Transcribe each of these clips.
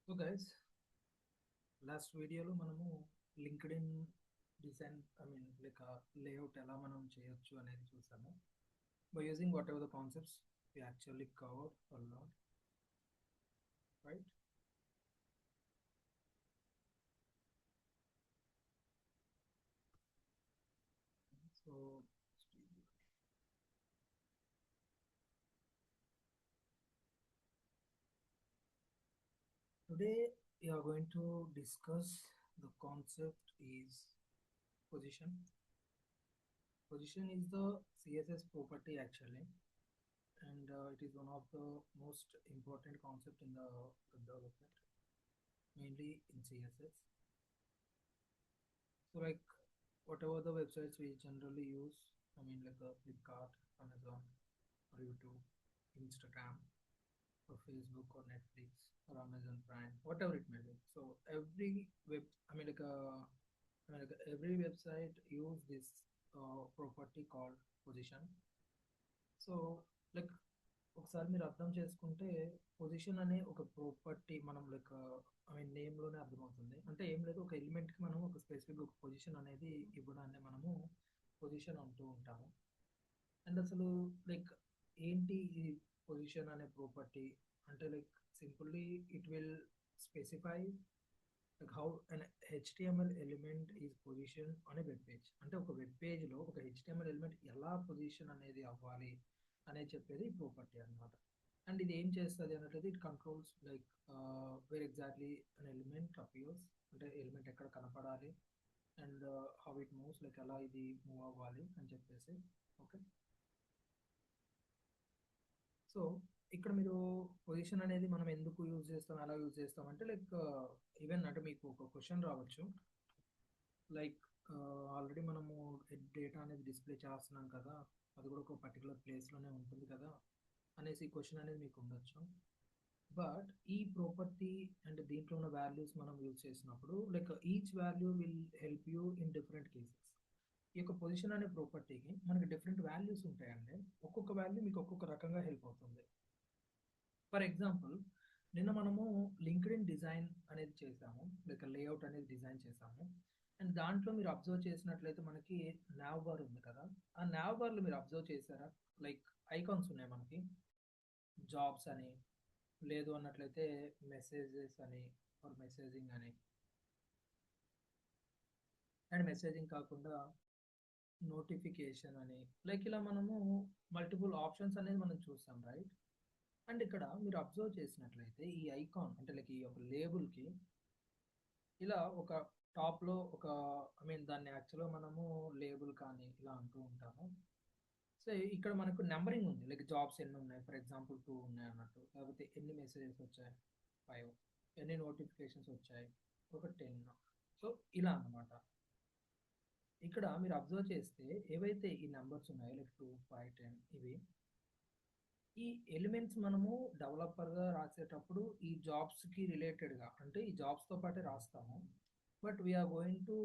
So guys, last వీడియోలో మనము LinkedIn design like layout ఎలా మనం చేయొచ్చు అనేది చూసాము. By using whatever the concepts we actually cover or not, right? So today we are going to discuss the concept is position. Position is the CSS property actually, and it is one of the most important concept in the development, mainly in CSS. So like whatever the websites we generally use, like Flipkart, Amazon, or YouTube, Instagram, or Facebook, or Netflix, or Amazon Prime, whatever it may be. So every web, every website use this property called position. So like ఒకసారి మీరు అర్థం చేసుకుంటే position అనే ఒక property మనం like నేమ్లోనే అర్థమవుతుంది. అంటే ఏం లేదు, ఒక ఎలిమెంట్కి మనం ఒక స్పెసిఫిక్ ఒక పొజిషన్ అనేది ఇవ్వడాన్ని మనము పొజిషన్ అంటూ ఉంటాము. అండ్ అసలు లైక్ ఏంటి ఈ పొజిషన్ అనే ప్రాపర్టీ అంటే like simply it will specify like how an HTML element is positioned on a web page. అంటే ఒక వెబ్ పేజ్లో ఒక HTML ఎలిమెంట్ ఎలా పొజిషన్ అనేది అవ్వాలి అనేది చెప్పేది ప్రాపర్టీ అనమాట. అండ్ ఇది ఏం చేస్తుంది అన్నట్లయితే it controls like where exactly an element appears, అంటే ఎలిమెంట్ ఎక్కడ కనపడాలి, and how it moves, like ఎలా ఇది మూవ్ అవ్వాలి అని చెప్పేసి. ఓకే, సో ఇక్కడ మీరు పొజిషన్ అనేది మనం ఎందుకు యూజ్ చేస్తాం, ఎలా యూజ్ చేస్తాం అంటే లైక్ ఈవెన్ అంటే మీకు ఒక క్వశ్చన్ రావచ్చు, లైక్ ఆల్రెడీ మనము డేటా అనేది డిస్ప్లే చేస్తున్నాం కదా, అది కూడా ఒక పర్టికులర్ ప్లేస్లోనే ఉంటుంది కదా అనేసి క్వశ్చన్ అనేది మీకు ఉండొచ్చు. బట్ ఈ ప్రాపర్టీ అండ్ దీంట్లో ఉన్న వాల్యూస్ మనం యూజ్ చేసినప్పుడు like each value will help you in different cases. ఈ యొక్క పొజిషన్ అనే ప్రాపర్టీకి మనకి డిఫరెంట్ వాల్యూస్ ఉంటాయండి. ఒక్కొక్క వాల్యూ మీకు ఒక్కొక్క రకంగా హెల్ప్ అవుతుంది. ఫర్ ఎగ్జాంపుల్, నిన్న మనము లింక్డ్ఇన్ డిజైన్ అనేది చేసాము, లైక్ లేఅవుట్ అనేది డిజైన్ చేసాము. అండ్ దాంట్లో మీరు అబ్జర్వ్ చేసినట్లయితే మనకి నావ్ బార్ ఉంది కదా, ఆ నావ్ బార్లో మీరు అబ్జర్వ్ చేశారా, లైక్ ఐకాన్స్ ఉన్నాయి మనకి, జాబ్స్ అని, లేదు అన్నట్లయితే మెసేజెస్ అని, ఆర్ మెసేజింగ్ అని. అండ్ మెసేజింగ్ కాకుండా నోటిఫికేషన్ అని, లైక్ ఇలా మనము మల్టిపుల్ ఆప్షన్స్ అనేది మనం చూస్తాం, రైట్? అండ్ ఇక్కడ మీరు అబ్జర్వ్ చేసినట్లయితే ఈ ఐకాన్ అంటే లైక్ ఈ యొక్క లేబుల్కి ఇలా ఒక టాప్లో ఒక దాన్ని యాక్చువల్గా మనము లేబుల్ కానీ ఇలా అంటూ ఉంటాము. సో ఇక్కడ మనకు నెంబరింగ్ ఉంది, లైక్ జాబ్స్ ఎన్ని ఉన్నాయి, ఫర్ ఎగ్జాంపుల్ 2 ఉన్నాయి అన్నట్టు, లేకపోతే ఎన్ని మెసేజెస్ వచ్చాయి 5, ఎన్ని నోటిఫికేషన్స్ వచ్చాయి ఒక 10. సో ఇలా అన్నమాట. ఇక్కడ మీరు అబ్జర్వ్ చేస్తే ఏవైతే ఈ నెంబర్స్ ఉన్నాయో లైక్ 2, 5, 10 ఇవి, ఈ ఎలిమెంట్స్ మనము డెవలపర్గా రాసేటప్పుడు ఈ జాబ్స్కి రిలేటెడ్గా అంటే ఈ జాబ్స్తో పాటే రాస్తాము. But we're going to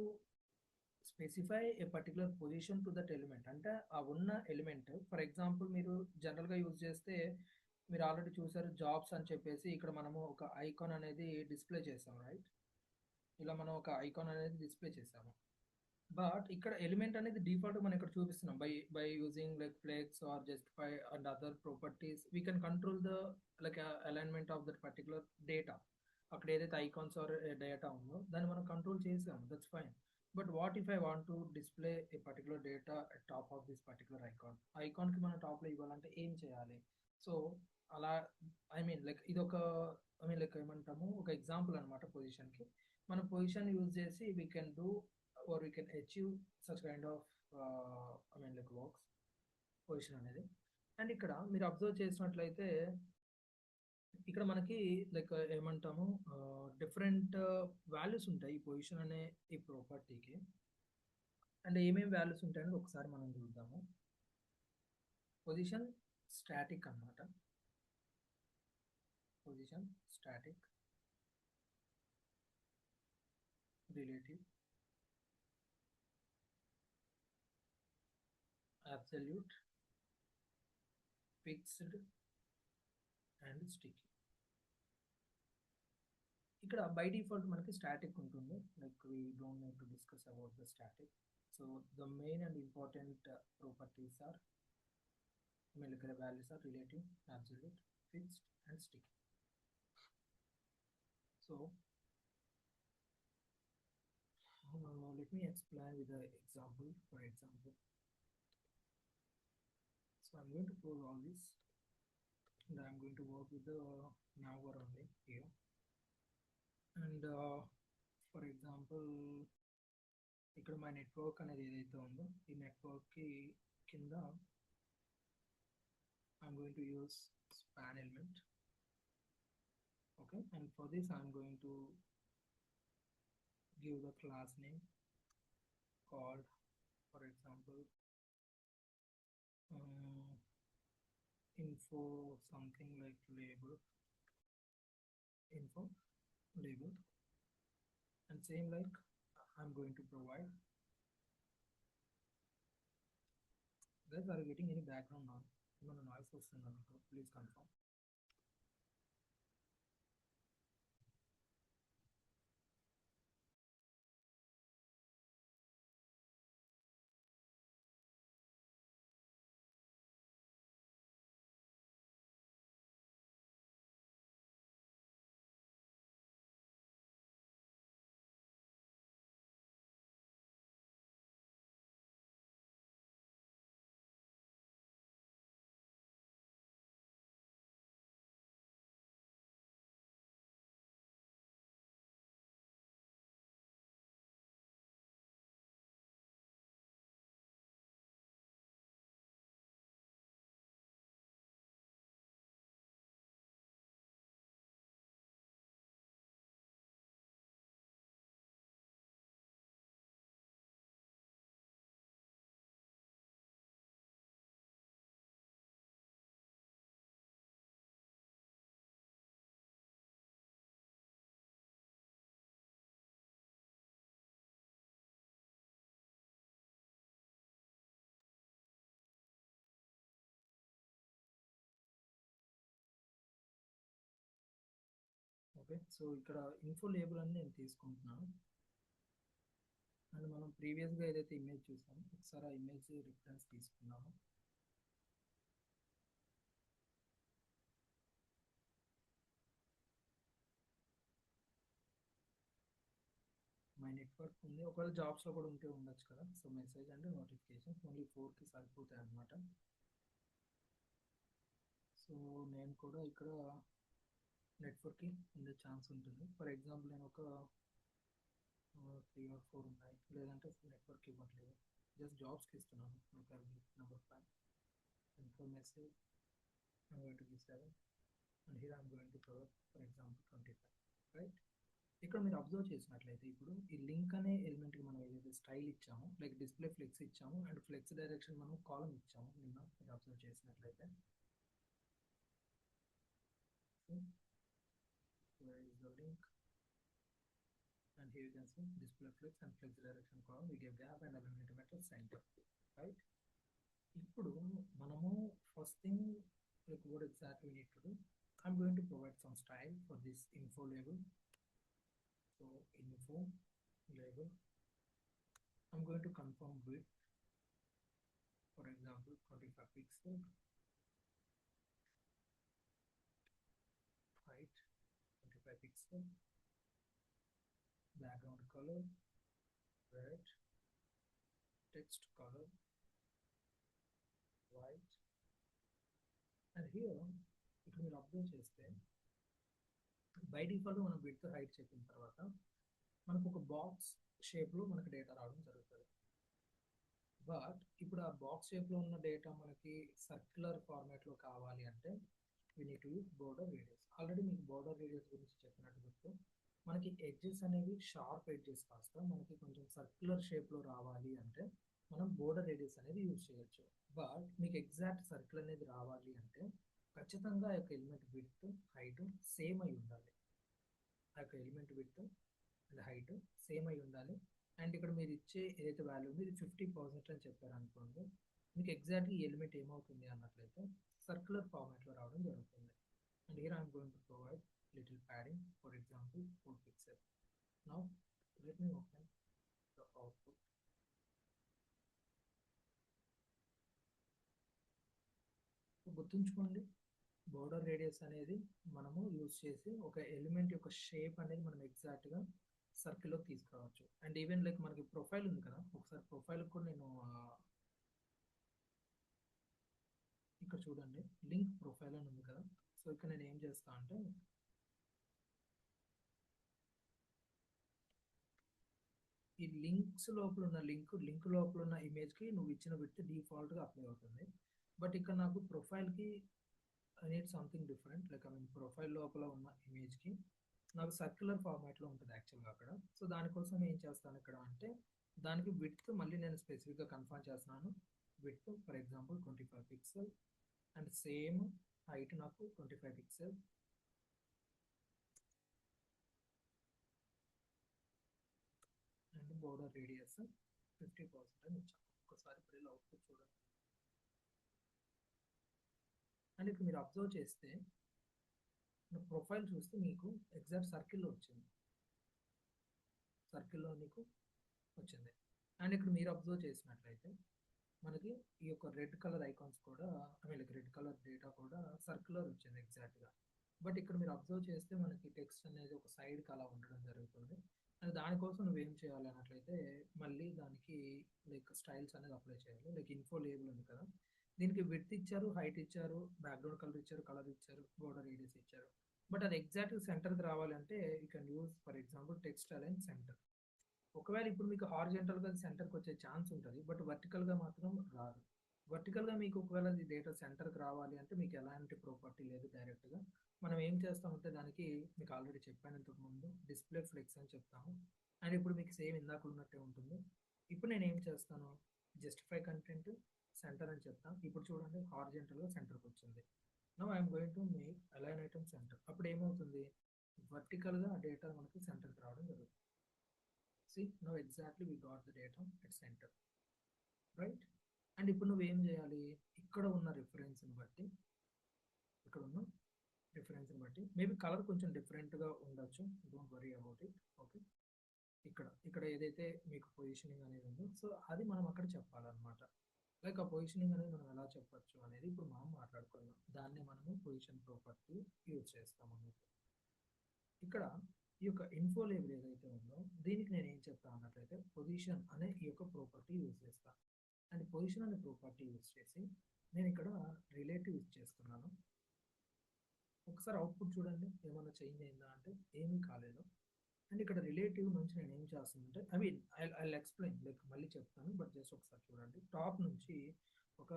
specify a particular position to that element. అంటే ఆ ఉన్న ఎలిమెంట్, ఫర్ ఎగ్జాంపుల్ మీరు జనరల్గా యూజ్ చేస్తే మీరు ఆల్రెడీ చూసారు జాబ్స్ అని చెప్పేసి ఇక్కడ మనము ఒక ఐకాన్ అనేది డిస్ప్లే చేసాము, రైట్? ఇలా మనం ఒక ఐకాన్ అనేది డిస్ప్లే చేసాము. బట్ ఇక్కడ ఎలిమెంట్ అనేది డిఫాల్ట్ మనం ఇక్కడ చూపిస్తున్నాం by using like flex or justify and other properties we can control the like alignment of that particular data. అక్కడ ఏదైతే ఐకాన్స్ ఆర్ డేటా ఉందో దాన్ని మనం కంట్రోల్ చేసాం, that's fine. But what if I want to display a particular data at top of this particular ఐకాన్కి మనం టాప్లో ఇవ్వాలంటే ఏం చేయాలి? సో అలా లైక్ ఇది ఒక లైక్ ఏమంటాము, ఒక ఎగ్జాంపుల్ అనమాట పొజిషన్కి. మన పొజిషన్ యూజ్ చేసి we can do or we can achieve such kind of like works position అనేది. అండ్ ఇక్కడ మీరు అబ్జర్వ్ చేసినట్లయితే ఇక్కడ మనకి లైక్ ఏమంటాము, డిఫరెంట్ వాల్యూస్ ఉంటాయి ఈ పొజిషన్ అనే ఈ ప్రాపర్టీకి. అండ్ ఏమేమి వాల్యూస్ ఉంటాయని ఒకసారి మనం చూద్దాము. పొజిషన్ స్టాటిక్ అన్నమాట, position static, relative, absolute, fixed and sticky. ఇక్కడ బై డిఫాల్ట్ మనకి స్టాటిక్ ఉంటుంది, like we don't need to discuss about the static. So the main and important properties are, ఇక్కడ values are relative, absolute, fixed and sticky. So let me explain with the example. For example, so I'm going to close all this and I'm going to work with the navbar only here. And for example, ఇక్కడ my network అనేది ఏదైతే ఉందో ఈ network కి కింద I'm going to use span element. Okay, and for this I'm going to give the class name called, for example, info something like label, info label, and same like I'm going to provide. Guys, are you getting any background noise? Please confirm. Okay, so ఇక్కడ info label అని నేను తీసుకుంటున్నాను. And మనం ప్రీవియస్గా ఏదైతే image చూసామో ఒకసారి ఆ image reference తీసుకున్నాము. మై నెట్వర్క్ ఉంది, ఒకవేళ జాబ్స్లో కూడా ఉంటే ఉండొచ్చు కదా. So message and notifications only 4కి సరిపోతాయి అన్నమాట. సో నేను కూడా ఇక్కడ నెట్వర్క్కి ఉండే ఛాన్స్ ఉంటుంది. ఫర్ ఎగ్జాంపుల్ నేను ఒక 3 or 4 ఉన్నాయి, లేదంటే నెట్వర్క్ ఇవ్వట్లేదు, జస్ట్ జాబ్స్కి ఇస్తున్నాను. Number 5 info message I'm going to give 7 and here I'm going to cover, for example, 25, right? ఇక్కడ మీరు అబ్జర్వ్ చేసినట్లయితే ఇప్పుడు ఈ లింక్ అనే ఎలిమెంట్కి మనం ఏదైతే స్టైల్ ఇచ్చామో, లైక్ డిస్ప్లే ఫ్లెక్స్ ఇచ్చాము అండ్ ఫ్లెక్స్ డైరెక్షన్ మనం కాలం ఇచ్చాము నిన్న, మీరు అబ్జర్వ్ చేసినట్లయితే. Where is the link? And here you can see display flex and flex direction column, we give gap and eliminate method center, right? ఇప్పుడు మనము first thing, like what exactly we need to do, I'm going to provide some style for this info label. So info label, I'm going to confirm width, for example 25 pixel, height 25 pixel, background color red, text color white. And here if మీరు observe చేస్తే by default మనం width height చెప్పిన తర్వాత మనకు ఒక box షేప్లో మనకు data రావడం జరుగుతుంది. బట్ ఇప్పుడు ఆ బాక్స్ షేప్లో ఉన్న డేటా మనకి సర్క్యులర్ ఫార్మాట్లో కావాలి అంటే we need to use border radius. Already మీకు బోర్డర్ రేడియస్ గురించి చెప్పినట్టు గుర్తు, మనకి ఎడ్జెస్ అనేవి షార్ప్ ఎడ్జెస్ కాస్త మనకి కొంచెం సర్క్యులర్ షేప్లో రావాలి అంటే మనం బోర్డర్ రేడియస్ అనేది యూజ్ చేయొచ్చు. బట్ మీకు ఎగ్జాక్ట్ సర్కిల్ అనేది రావాలి అంటే ఖచ్చితంగా ఆ యొక్క ఎలిమెంట్ విడ్త్ హైట్ సేమ్ అయి ఉండాలి. ఆ యొక్క element width and height same అయి ఉండాలి. అండ్ ఇక్కడ మీరు ఇచ్చే ఏదైతే వాల్యూ ఉంది ఇది 50% అని చెప్పారు అనుకోండి, మీకు ఎగ్జాక్ట్లీ ఈ ఎలిమెంట్ ఏమవుతుంది అన్నట్లయితే సర్క్యులర్ ఫార్మాట్లో రావడం జరుగుతుంది. And here I'm going to provide little padding, for example 4 pixel. Now let me open the output. గుర్తుంచుకోండి, బోర్డర్ రేడియస్ అనేది మనము యూజ్ చేసి ఒక ఎలిమెంట్ యొక్క షేప్ అనేది మనం ఎగ్జాక్ట్గా సర్కిల్లో తీసుకురావచ్చు. అండ్ ఈవెన్ లైక్ మనకి ప్రొఫైల్ ఉంది కదా, ఒకసారి ప్రొఫైల్ కూడా నేను ఇక్కడ చూడండి లింక్ ప్రొఫైల్ అని ఉంది కదా. సో ఇక్కడ నేను ఏం చేస్తా అంటే ఈ లింక్స్ లోపల ఉన్న లింక్ లోపల ఉన్న ఇమేజ్కి నువ్వు ఇచ్చిన విడ్త్ డిఫాల్ట్గా అప్లై అవుతుంది. బట్ ఇక్కడ నాకు ప్రొఫైల్కి I need something different. Like I mean profile లోపల ఉన్న ఇమేజ్కి నాకు సర్క్యులర్ ఫార్మాట్లో ఉంటుంది యాక్చువల్గా అక్కడ. సో దానికోసం ఏం చేస్తాను ఇక్కడ అంటే దానికి విడ్త్ మళ్ళీ నేను స్పెసిఫిక్గా కన్ఫర్మ్ చేస్తున్నాను. Width for example 25 pixel and same height నాకు 25 పిక్సెల్. అండ్ బోర్డర్ రేడియస్ 50% అని ఇచ్చాను. ఒకసారి ఇప్పుడు ఇలా అవుట్పుట్ చూడండి. అండ్ ఇప్పుడు మీరు అబ్జర్వ్ చేస్తే ప్రొఫైల్ చూస్తే మీకు ఎగ్జాక్ట్ సర్కిల్లో వచ్చింది, సర్కిల్లో మీకు వచ్చింది. అండ్ ఇక్కడ మీరు అబ్జర్వ్ చేసినట్లయితే మనకి ఈ యొక్క రెడ్ కలర్ ఐకాన్స్ కూడా I mean red colour data కూడా సర్క్యులర్ వచ్చింది ఎగ్జాక్ట్గా. బట్ ఇక్కడ మీరు అబ్జర్వ్ చేస్తే మనకి టెక్స్ట్ అనేది ఒక సైడ్కి అలా ఉండడం జరుగుతుంది. అండ్ దానికోసం నువ్వేం చేయాలి అన్నట్లయితే మళ్ళీ దానికి లైక్ స్టైల్స్ అనేది అప్లై చేయాలి. లైక్ ఇన్ఫో లేబుల్ ఉంది కదా, దీనికి విడ్త్ ఇచ్చారు, హైట్ ఇచ్చారు, బ్యాక్గ్రౌండ్ కలర్ ఇచ్చారు, కలర్ ఇచ్చారు, బోర్డర్ రేడియస్ ఇచ్చారు. బట్ అది ఎగ్జాక్ట్ సెంటర్కి రావాలంటే you can use for example text align centre. ఒకవేళ ఇప్పుడు మీకు హారిజెంటల్గా సెంటర్కి వచ్చే ఛాన్స్ ఉంటుంది, బట్ వర్టికల్గా మాత్రం రాదు. వర్టికల్గా మీకు ఒకవేళ ఈ డేటా సెంటర్కి రావాలి అంటే మీకు ఎలాంటి ప్రాపర్టీ లేదు. డైరెక్ట్గా మనం ఏం చేస్తామంటే దానికి మీకు ఆల్రెడీ చెప్పాను ఇంతకుముందు డిస్ప్లే ఫ్లెక్స్ అని చెప్తాము. అండ్ ఇప్పుడు మీకు సేమ్ ఇందాక ఉన్నట్టే ఉంటుంది. ఇప్పుడు నేను ఏం చేస్తాను, జస్టిఫై కంటెంట్ సెంటర్ అని చెప్తాను. ఇప్పుడు చూడండి హారిజెంటల్గా సెంటర్కి వచ్చింది. Now I'm going to make align item centre. అప్పుడు ఏమవుతుంది, వర్టికల్గా ఆ డేటా మనకి సెంటర్కి రావడం జరుగుతుంది. See, now exactly we got the data at center, right? And ఇప్పుడు నువ్వేం చేయాలి, ఇక్కడ ఉన్న రిఫరెన్స్ని బట్టి మేబీ కలర్ కొంచెం డిఫరెంట్గా ఉండొచ్చు, don't worry about it. Okay, ఇక్కడ ఏదైతే మీకు పొజిషనింగ్ అనేది ఉందో సో అది మనం అక్కడ చెప్పాలన్నమాట. లైక్ ఆ పొజిషనింగ్ అనేది మనం ఎలా చెప్పొచ్చు అనేది ఇప్పుడు మనం మాట్లాడుకుందాం. దాన్ని మనము పొజిషన్ ప్రాపర్టీ యూజ్ చేస్తాం అన్నట్టు. ఇక్కడ ఈ యొక్క ఇన్ఫో లేబుల్ ఏదైతే ఉందో దీనికి నేను ఏం చెప్తాను అన్నట్లయితే పొజిషన్ అనే ఈ యొక్క ప్రాపర్టీ యూజ్ చేస్తాను. అండ్ పొజిషన్ అనే ప్రాపర్టీ యూజ్ చేసి నేను ఇక్కడ రిలేటివ్ యూజ్ చేస్తున్నాను. ఒకసారి అవుట్పుట్ చూడండి, ఏమైనా చేంజ్ అయిందా అంటే ఏమీ కాలేదు. అండ్ ఇక్కడ రిలేటివ్ నుంచి నేను ఏం చేస్తానంటే I mean I explain, like మళ్ళీ చెప్తాను బట్ జస్ట్ ఒకసారి చూడండి. టాప్ నుంచి ఒక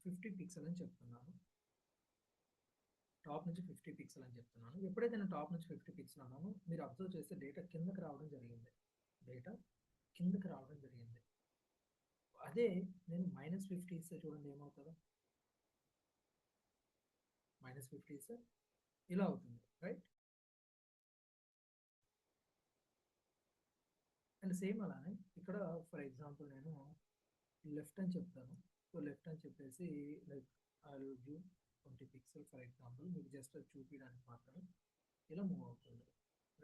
50 పిక్సెల్ అని చెప్తున్నాను. టాప్ నుంచి 50 పిక్సెల్ అని చెప్తున్నాను. ఎప్పుడైతే నేను టాప్ నుంచి 50 పిక్సెల్ అన్నాను మీరు అబ్జర్వ్ చేస్తే డేటా కిందకి రావడం జరిగింది. అదే నేను -50 ఇస్తే చూడండి ఏమవుతుందో, -50 ఇస్తే ఇలా అవుతుంది, రైట్? అండ్ సేమ్ అలానే ఇక్కడ ఫర్ ఎగ్జాంపుల్ నేను లెఫ్ట్ అని చెప్తాను. సో లెఫ్ట్ అని చెప్పేసి like I will give 20 pixel for example, మీకు జస్ట్ చూపించడానికి మాత్రమే ఇలా మూవ్ అవుతుంది,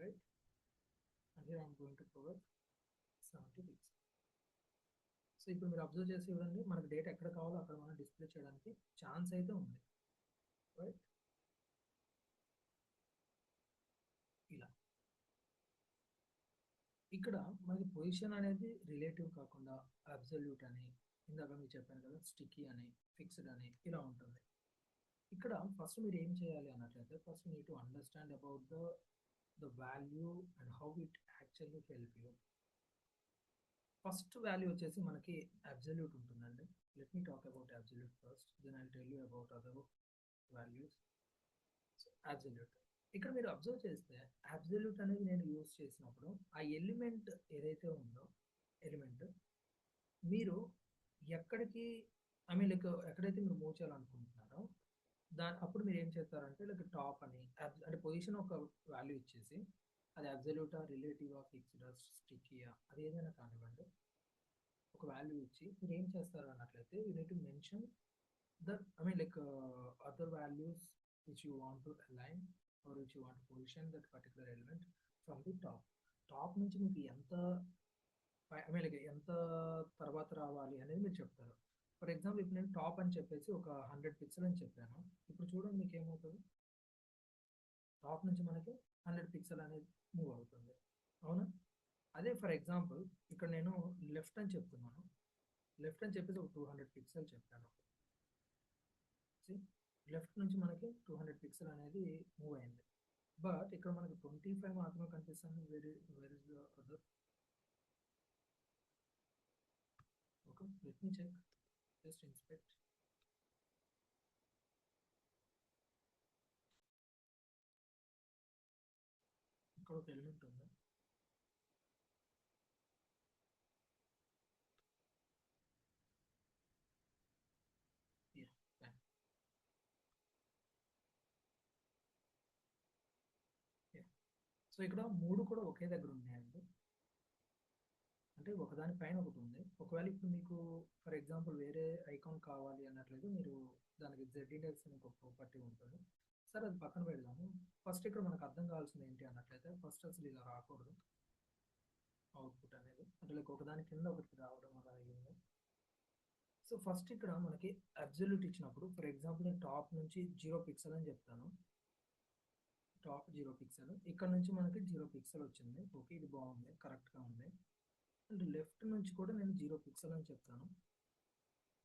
right? And here I'm going to provide 70 pixel. So ఇప్పుడు మీరు అబ్జర్వ్ చేసి చూడండి మనకు డేటా ఎక్కడ కావాలో అక్కడ మనం డిస్ప్లే చేయడానికి ఛాన్స్ అయితే ఉంది, రైట్? ఇలా ఇక్కడ మనకి పొజిషన్ అనేది రిలేటివ్ కాకుండా అబ్సల్యూట్ అని ఇందాక మీకు చెప్పాను కదా, స్టిక్కీ అని, ఫిక్స్డ్ అని ఇలా ఉంటుంది. ఇక్కడ ఫస్ట్ మీరు ఏం చేయాలి అన్నట్లయితే first need to understand about the value and how it actually help you. First value వచ్చేసి మనకి అబ్సల్యూట్ ఉంటుందండి. Let me talk about absolute first, then I tell you about other values. Absolute ఇక్కడ మీరు observe చేస్తే absolute అనేది నేను use చేసినప్పుడు ఆ ఎలిమెంట్ ఏదైతే ఉందో ఎలిమెంట్ మీరు ఎక్కడికి ఐ మీన్ లైక్ ఎక్కడైతే మీరు మూవ్ చేయాలనుకుంటున్నారో అప్పుడు మీరు ఏం చేస్తారంటే లైక్ టాప్ అని అంటే పొజిషన్ ఒక వాల్యూ ఇచ్చేసి అది అబ్సల్యూటా, రిలేటివా, ఫిక్స్డా, స్టిక్కీయా అది ఏదైనా కానివ్వండి ఒక వాల్యూ ఇచ్చి మీరు ఏం చేస్తారు అన్నట్లయితే you need to mention the I mean like other values which you want to align or which you want to position that particular element from the top. Top నుంచి మీకు ఎంత ఐ మీన్ లైక్ ఎంత తర్వాత రావాలి అనేది మీరు చెప్తారు. For example ఇప్పుడు నేను టాప్ అని చెప్పేసి ఒక 100 పిక్సెల్ అని చెప్పాను. ఇప్పుడు చూడండి మీకు ఏమవుతుంది, టాప్ నుంచి మనకి 100 పిక్సెల్ అనేది మూవ్ అవుతుంది, అవునా? అదే ఫర్ ఎగ్జాంపుల్ ఇక్కడ నేను లెఫ్ట్ అని చెప్తున్నాను. లెఫ్ట్ అని చెప్పేసి ఒక 200 పిక్సెల్ చెప్పాను. లెఫ్ట్ నుంచి మనకి 200 పిక్సెల్ అనేది మూవ్ అయింది. బట్ ఇక్కడ మనకి 25 మాత్రమే కనిపిస్తుంది. Where is the other? Okay, let me check, just inspect. ఇక్కడ ఒక ఎలిమెంట్ ఉంది. సో ఇక్కడ 3 కూడా ఒకే దగ్గర ఉన్నాయండి. అంటే ఒకదాని పైన ఒకటి ఉంది. ఒకవేళ ఇప్పుడు మీకు ఫర్ ఎగ్జాంపుల్ వేరే ఐకాన్ కావాలి అన్నట్లయితే మీరు దానికి జెడ్ ఇండెక్స్ అని ఒక ప్రాపర్టీ ఉంటుంది. సరే అది పక్కన పెడదాము. ఫస్ట్ ఇక్కడ మనకు అర్థం కావాల్సింది ఏంటి అన్నట్లయితే, ఫస్ట్ అసలు ఇలా రాకూడదు అవుట్పుట్ అనేది, అంటే లైక్ ఒకదాని కింద ఒకటి రావడం అలా అయ్యింది. సో ఫస్ట్ ఇక్కడ మనకి అబ్సల్యూట్ ఇచ్చినప్పుడు ఫర్ ఎగ్జాంపుల్ నేను టాప్ నుంచి 0 పిక్సెల్ అని చెప్తాను. టాప్ 0 పిక్సెల్, ఇక్కడ నుంచి మనకి 0 పిక్సెల్ వచ్చింది. ఓకే, ఇది బాగుంది, కరెక్ట్గా ఉంది. అండ్ లెఫ్ట్ నుంచి కూడా నేను 0 పిక్సెల్ అని చెప్తాను.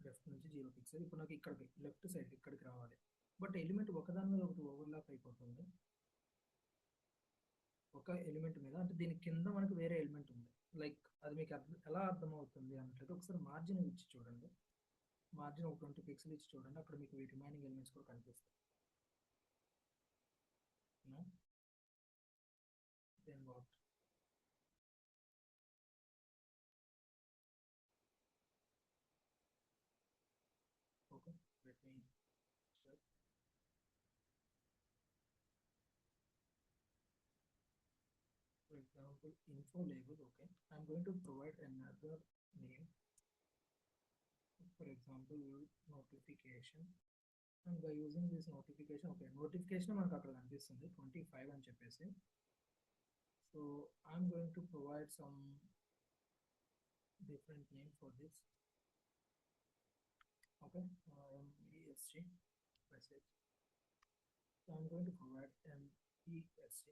లెఫ్ట్ నుంచి 0 పిక్సెల్, ఇప్పుడు నాకు ఇక్కడికి లెఫ్ట్ సైడ్ ఇక్కడికి రావాలి. బట్ ఎలిమెంట్ ఒకదాని మీద ఒకటి ఓవర్లాప్ అయిపోతుంది. ఒక ఎలిమెంట్ మీద, అంటే దీని కింద మనకి వేరే ఎలిమెంట్ ఉంది. లైక్ అది మీకు ఎలా అర్థమవుతుంది అన్నట్లయితే ఒకసారి మార్జిన్ ఇచ్చి చూడండి. మార్జిన్ ఒక 20 పిక్సెల్ ఇచ్చి చూడండి, అక్కడ మీకు రిమైనింగ్ ఎలిమెంట్స్ కూడా కనిపిస్తాయి. Then what? Okay, let me check. For example, info label. Okay, I'm going to provide another name. For example, notification. And by using this notification, okay, notification మనకు అక్కడ కనిపిస్తుంది 25 అని చెప్పేసి. So I'm going to provide some different name for this. Okay, ESG message. So I'm going to provide an ESG,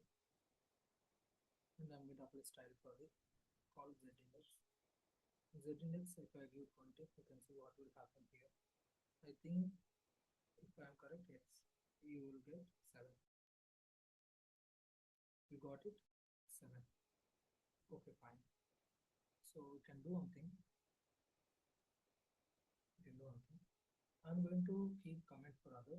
and I'm going to apply style for it called Z index. Z index, if I give 20, you can see what will happen here. I think if I am correct, yes, you will get 7. You got it? 7. Okay, fine. So we can do one thing. I'm going to keep comment for other,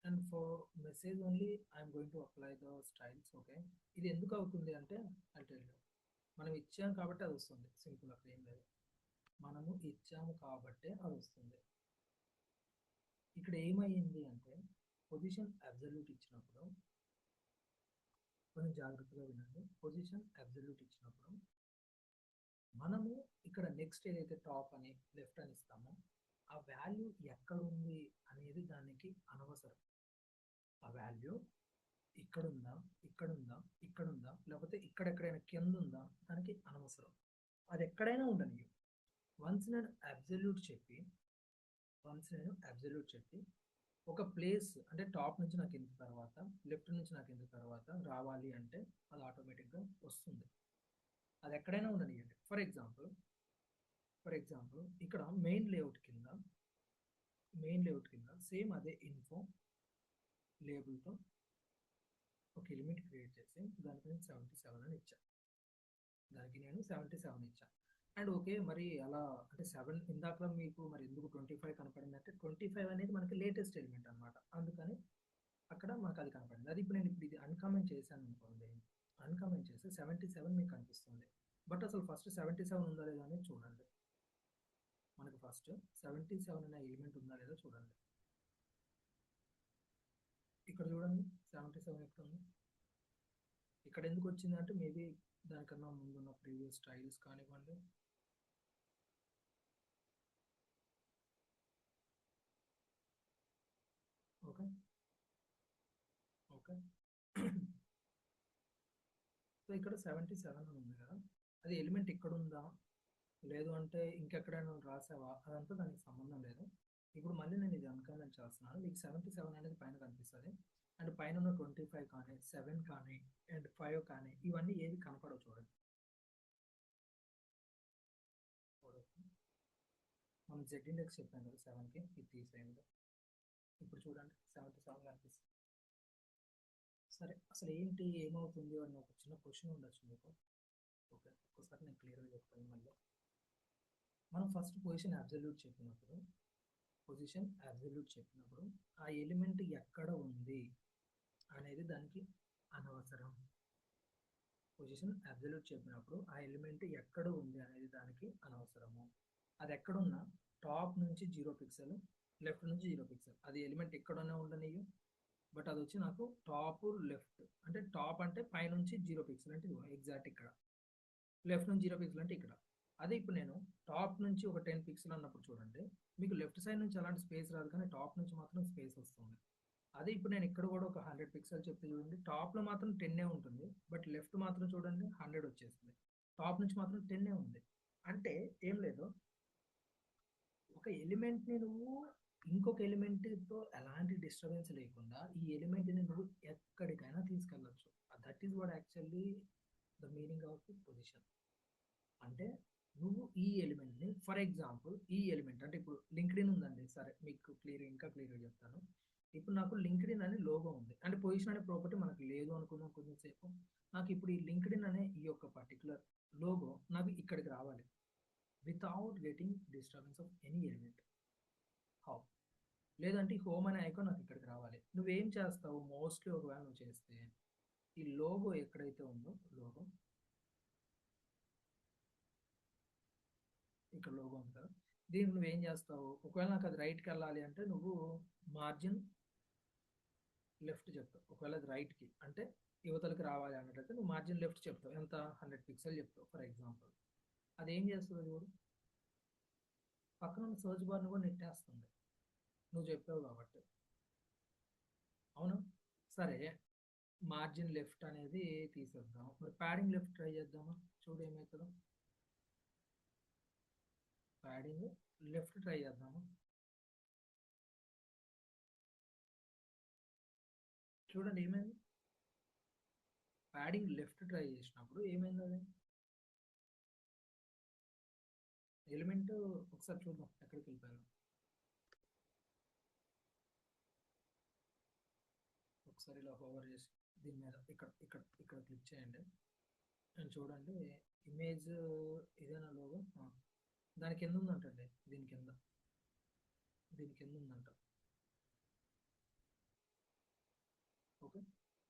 and for message only I'm going to apply the styles. Okay, ఇది ఎందుకు అవుతుంది అంటే I'll tell you. మనం ఇచ్చాము కాబట్టి అది వస్తుంది, simple. అక్కడ ఏం లేదు, మనము ఇచ్చాము కాబట్టి అది వస్తుంది. ఇక్కడ ఏమైంది అంటే పొజిషన్ అబ్సల్యూట్ ఇచ్చినప్పుడు, కొంచెం జాగ్రత్తగా వినండి. పొజిషన్ అబ్సల్యూట్ ఇచ్చినప్పుడు మనము ఇక్కడ నెక్స్ట్ ఏదైతే టాప్ అని లెఫ్ట్ అని ఇస్తామో ఆ వాల్యూ ఎక్కడ ఉంది అనేది దానికి అనవసరం. ఆ వాల్యూ ఇక్కడుందా, ఇక్కడుందా, ఇక్కడుందా, లేకపోతే ఇక్కడెక్కడైనా కింద ఉందా, దానికి అనవసరం. అది ఎక్కడైనా ఉండని. వన్స్ నేను అబ్సల్యూట్ చెప్పి ఒక ప్లేస్, అంటే టాప్ నుంచి నాకు ఇంత తర్వాత, లెఫ్ట్ నుంచి నాకు ఇంత తర్వాత రావాలి అంటే అది ఆటోమేటిక్గా వస్తుంది. అది ఎక్కడైనా ఉండనియండి. ఫర్ ఎగ్జాంపుల్ ఇక్కడ మెయిన్ లేఅవుట్ కింద సేమ్ అదే ఇన్ఫో లేబుల్తో ఒక ఎలిమెంట్ క్రియేట్ చేసి దానికి నేను 77 అని ఇచ్చాను. అండ్ ఓకే, మరి అలా అంటే 7 ఇందాక మీకు మరి ఎందుకు 25 కనపడింది అంటే 25 అనేది మనకి లేటెస్ట్ ఎలిమెంట్ అనమాట, అందుకని అక్కడ మనకు అది కనపడింది. అది ఇప్పుడు నేను ఇది అన్కామెంట్ చేశాను అనుకోండి, అన్కామెంట్ చేస్తే 77 మీకు కనిపిస్తుంది. బట్ అసలు ఫస్ట్ 77 ఉందా లేదా అనేది చూడండి. మనకు ఫస్ట్ 77 అనే ఎలిమెంట్ ఉందా లేదా చూడండి. ఇక్కడ చూడండి 77 ఎక్కడ ఉంది. ఇక్కడ ఎందుకు వచ్చింది అంటే మేబీ దానికన్నా ముందున్న ప్రీవియస్ స్టైల్స్ కానివ్వండి. Okay, okay. సో ఇక్కడ 77 అని ఉంది కదా, అది ఎలిమెంట్ ఇక్కడ ఉందా, లేదు అంటే ఇంకెక్కడైనా నువ్వు రాసావా, అదంతా దానికి సంబంధం లేదు. ఇప్పుడు మళ్ళీ నేను ఇది అన్కామెంట్ చేస్తున్నాను, మీకు 77 అనేది పైన కనిపిస్తుంది, అండ్ పైన ఉన్న 25 కానీ 7 కానీ అండ్ 5 కానీ ఇవన్నీ ఏవి కనపడవు చూడండి. మనం జెడ్ ఇండెక్స్ చెప్పాం కదా 7కి, ఇది తీసేయండి. ఇప్పుడు చూడండి 77 కనిపిస్తుంది. సరే, అసలు ఏంటి ఏమవుతుంది అని ఒక చిన్న క్వశ్చన్ ఉండొచ్చు మీకు. ఓకే, ఒకసారి నేను క్లియర్గా చెప్తాను మళ్ళీ. మనం ఫస్ట్ పొజిషన్ అబ్సల్యూట్ చెప్పినప్పుడు ఆ ఎలిమెంట్ ఎక్కడ ఉంది అనేది దానికి అనవసరం. పొజిషన్ అబ్సల్యూట్ చెప్పినప్పుడు ఆ ఎలిమెంట్ ఎక్కడ ఉంది అనేది దానికి అనవసరము. అది ఎక్కడున్నా టాప్ నుంచి 0 పిక్సెల్, లెఫ్ట్ నుంచి 0 పిక్సెల్, అది ఎలిమెంట్ ఎక్కడనే ఉండనియు, బట్ అది వచ్చి నాకు టాప్ లెఫ్ట్, అంటే టాప్ అంటే పైనుంచి 0 పిక్సెల్ అంటే ఎగ్జాక్ట్ ఇక్కడ, లెఫ్ట్ నుంచి 0 పిక్సెల్ అంటే ఇక్కడ. అదే ఇప్పుడు నేను టాప్ నుంచి ఒక 10 పిక్సెల్ అన్నప్పుడు చూడండి, మీకు లెఫ్ట్ సైడ్ నుంచి అలాంటి స్పేస్ రాదు, కానీ టాప్ నుంచి మాత్రం స్పేస్ వస్తుంది. అదే ఇప్పుడు నేను ఇక్కడ కూడా ఒక 100 పిక్సెల్ చెప్తే చూడండి, టాప్లో మాత్రం 10 ఉంటుంది, బట్ లెఫ్ట్ మాత్రం చూడండి 100 వచ్చేస్తుంది, టాప్ నుంచి మాత్రం 10 ఉంది. అంటే ఏం లేదు, ఒక ఎలిమెంట్ని నువ్వు ఇంకొక ఎలిమెంట్తో ఎలాంటి డిస్టర్బెన్స్ లేకుండా ఈ ఎలిమెంట్ని నువ్వు ఎక్కడికైనా తీసుకెళ్ళచ్చు. That is what actually the meaning of position. అంటే నువ్వు ఈ ఎలిమెంట్ని, ఫర్ ఎగ్జాంపుల్ ఈ ఎలిమెంట్ అంటే ఇప్పుడు లింక్డ్ఇన్ ఉందండి, సరే మీకు ఇంకా క్లియర్గా చెప్తాను. ఇప్పుడు నాకు లింక్డ్ఇన్ అనే లోగో ఉంది, అంటే పొజిషన్ అనే ప్రాపర్టీ మనకు లేదు అనుకున్నాం కొంచెంసేపు. నాకు ఇప్పుడు ఈ లింక్డ్ఇన్ అనే ఈ యొక్క పర్టికులర్ లోగో నాకు ఇక్కడికి రావాలి without getting disturbance of any element. How? లేదంటే హోమ్ అనే ఐకాన్ నాకు ఇక్కడికి రావాలి. నువ్వేం చేస్తావు మోస్ట్లీ, ఒకవేళ నువ్వు చేస్తే ఈ లోగో ఎక్కడైతే ఉందో, లోగో ఇక్కడ లోగో ఉంది కదా, దీనికి నువ్వేం చేస్తావు, ఒకవేళ నాకు అది రైట్కి వెళ్ళాలి అంటే నువ్వు మార్జిన్ లెఫ్ట్ చెప్తావు. ఒకవేళ అది రైట్కి అంటే యువతలకి రావాలి అన్నట్టయితే నువ్వు మార్జిన్ లెఫ్ట్ చెప్తావు, ఎంత 100 పిక్సెల్ చెప్తావు ఫర్ ఎగ్జాంపుల్. అది ఏం చేస్తుంది చూడు, పక్కన ఉన్న సర్చ్ బార్ని కూడా నెట్టేస్తుంది నువ్వు చెప్పావు కాబట్టి. అవును, సరే మార్జిన్ లెఫ్ట్ అనేది తీసేద్దాం, మరి ప్యాడింగ్ లెఫ్ట్ ట్రై చేద్దామా, చూడు ఏమవుతుందో. ప్యాడింగ్ లెఫ్ట్ ట్రై చేద్దామా, చూడండి ఏమైంది. ప్యాడింగ్ లెఫ్ట్ ట్రై చేసినప్పుడు ఏమైంది, అది ఎలిమెంట్ ఒకసారి చూద్దాం ఎక్కడికి వెళ్ళిపోయాను. ఒకసారి ఇలా హోవర్ చేసి దీని మీద ఇక్కడ ఇక్కడ ఇక్కడ క్లిక్ చేయండి అండ్ చూడండి, ఇమేజ్ ఇదేనా లోగో, దాని కింద ఉందంటండి, దీని కింద ఉందంట. ఓకే,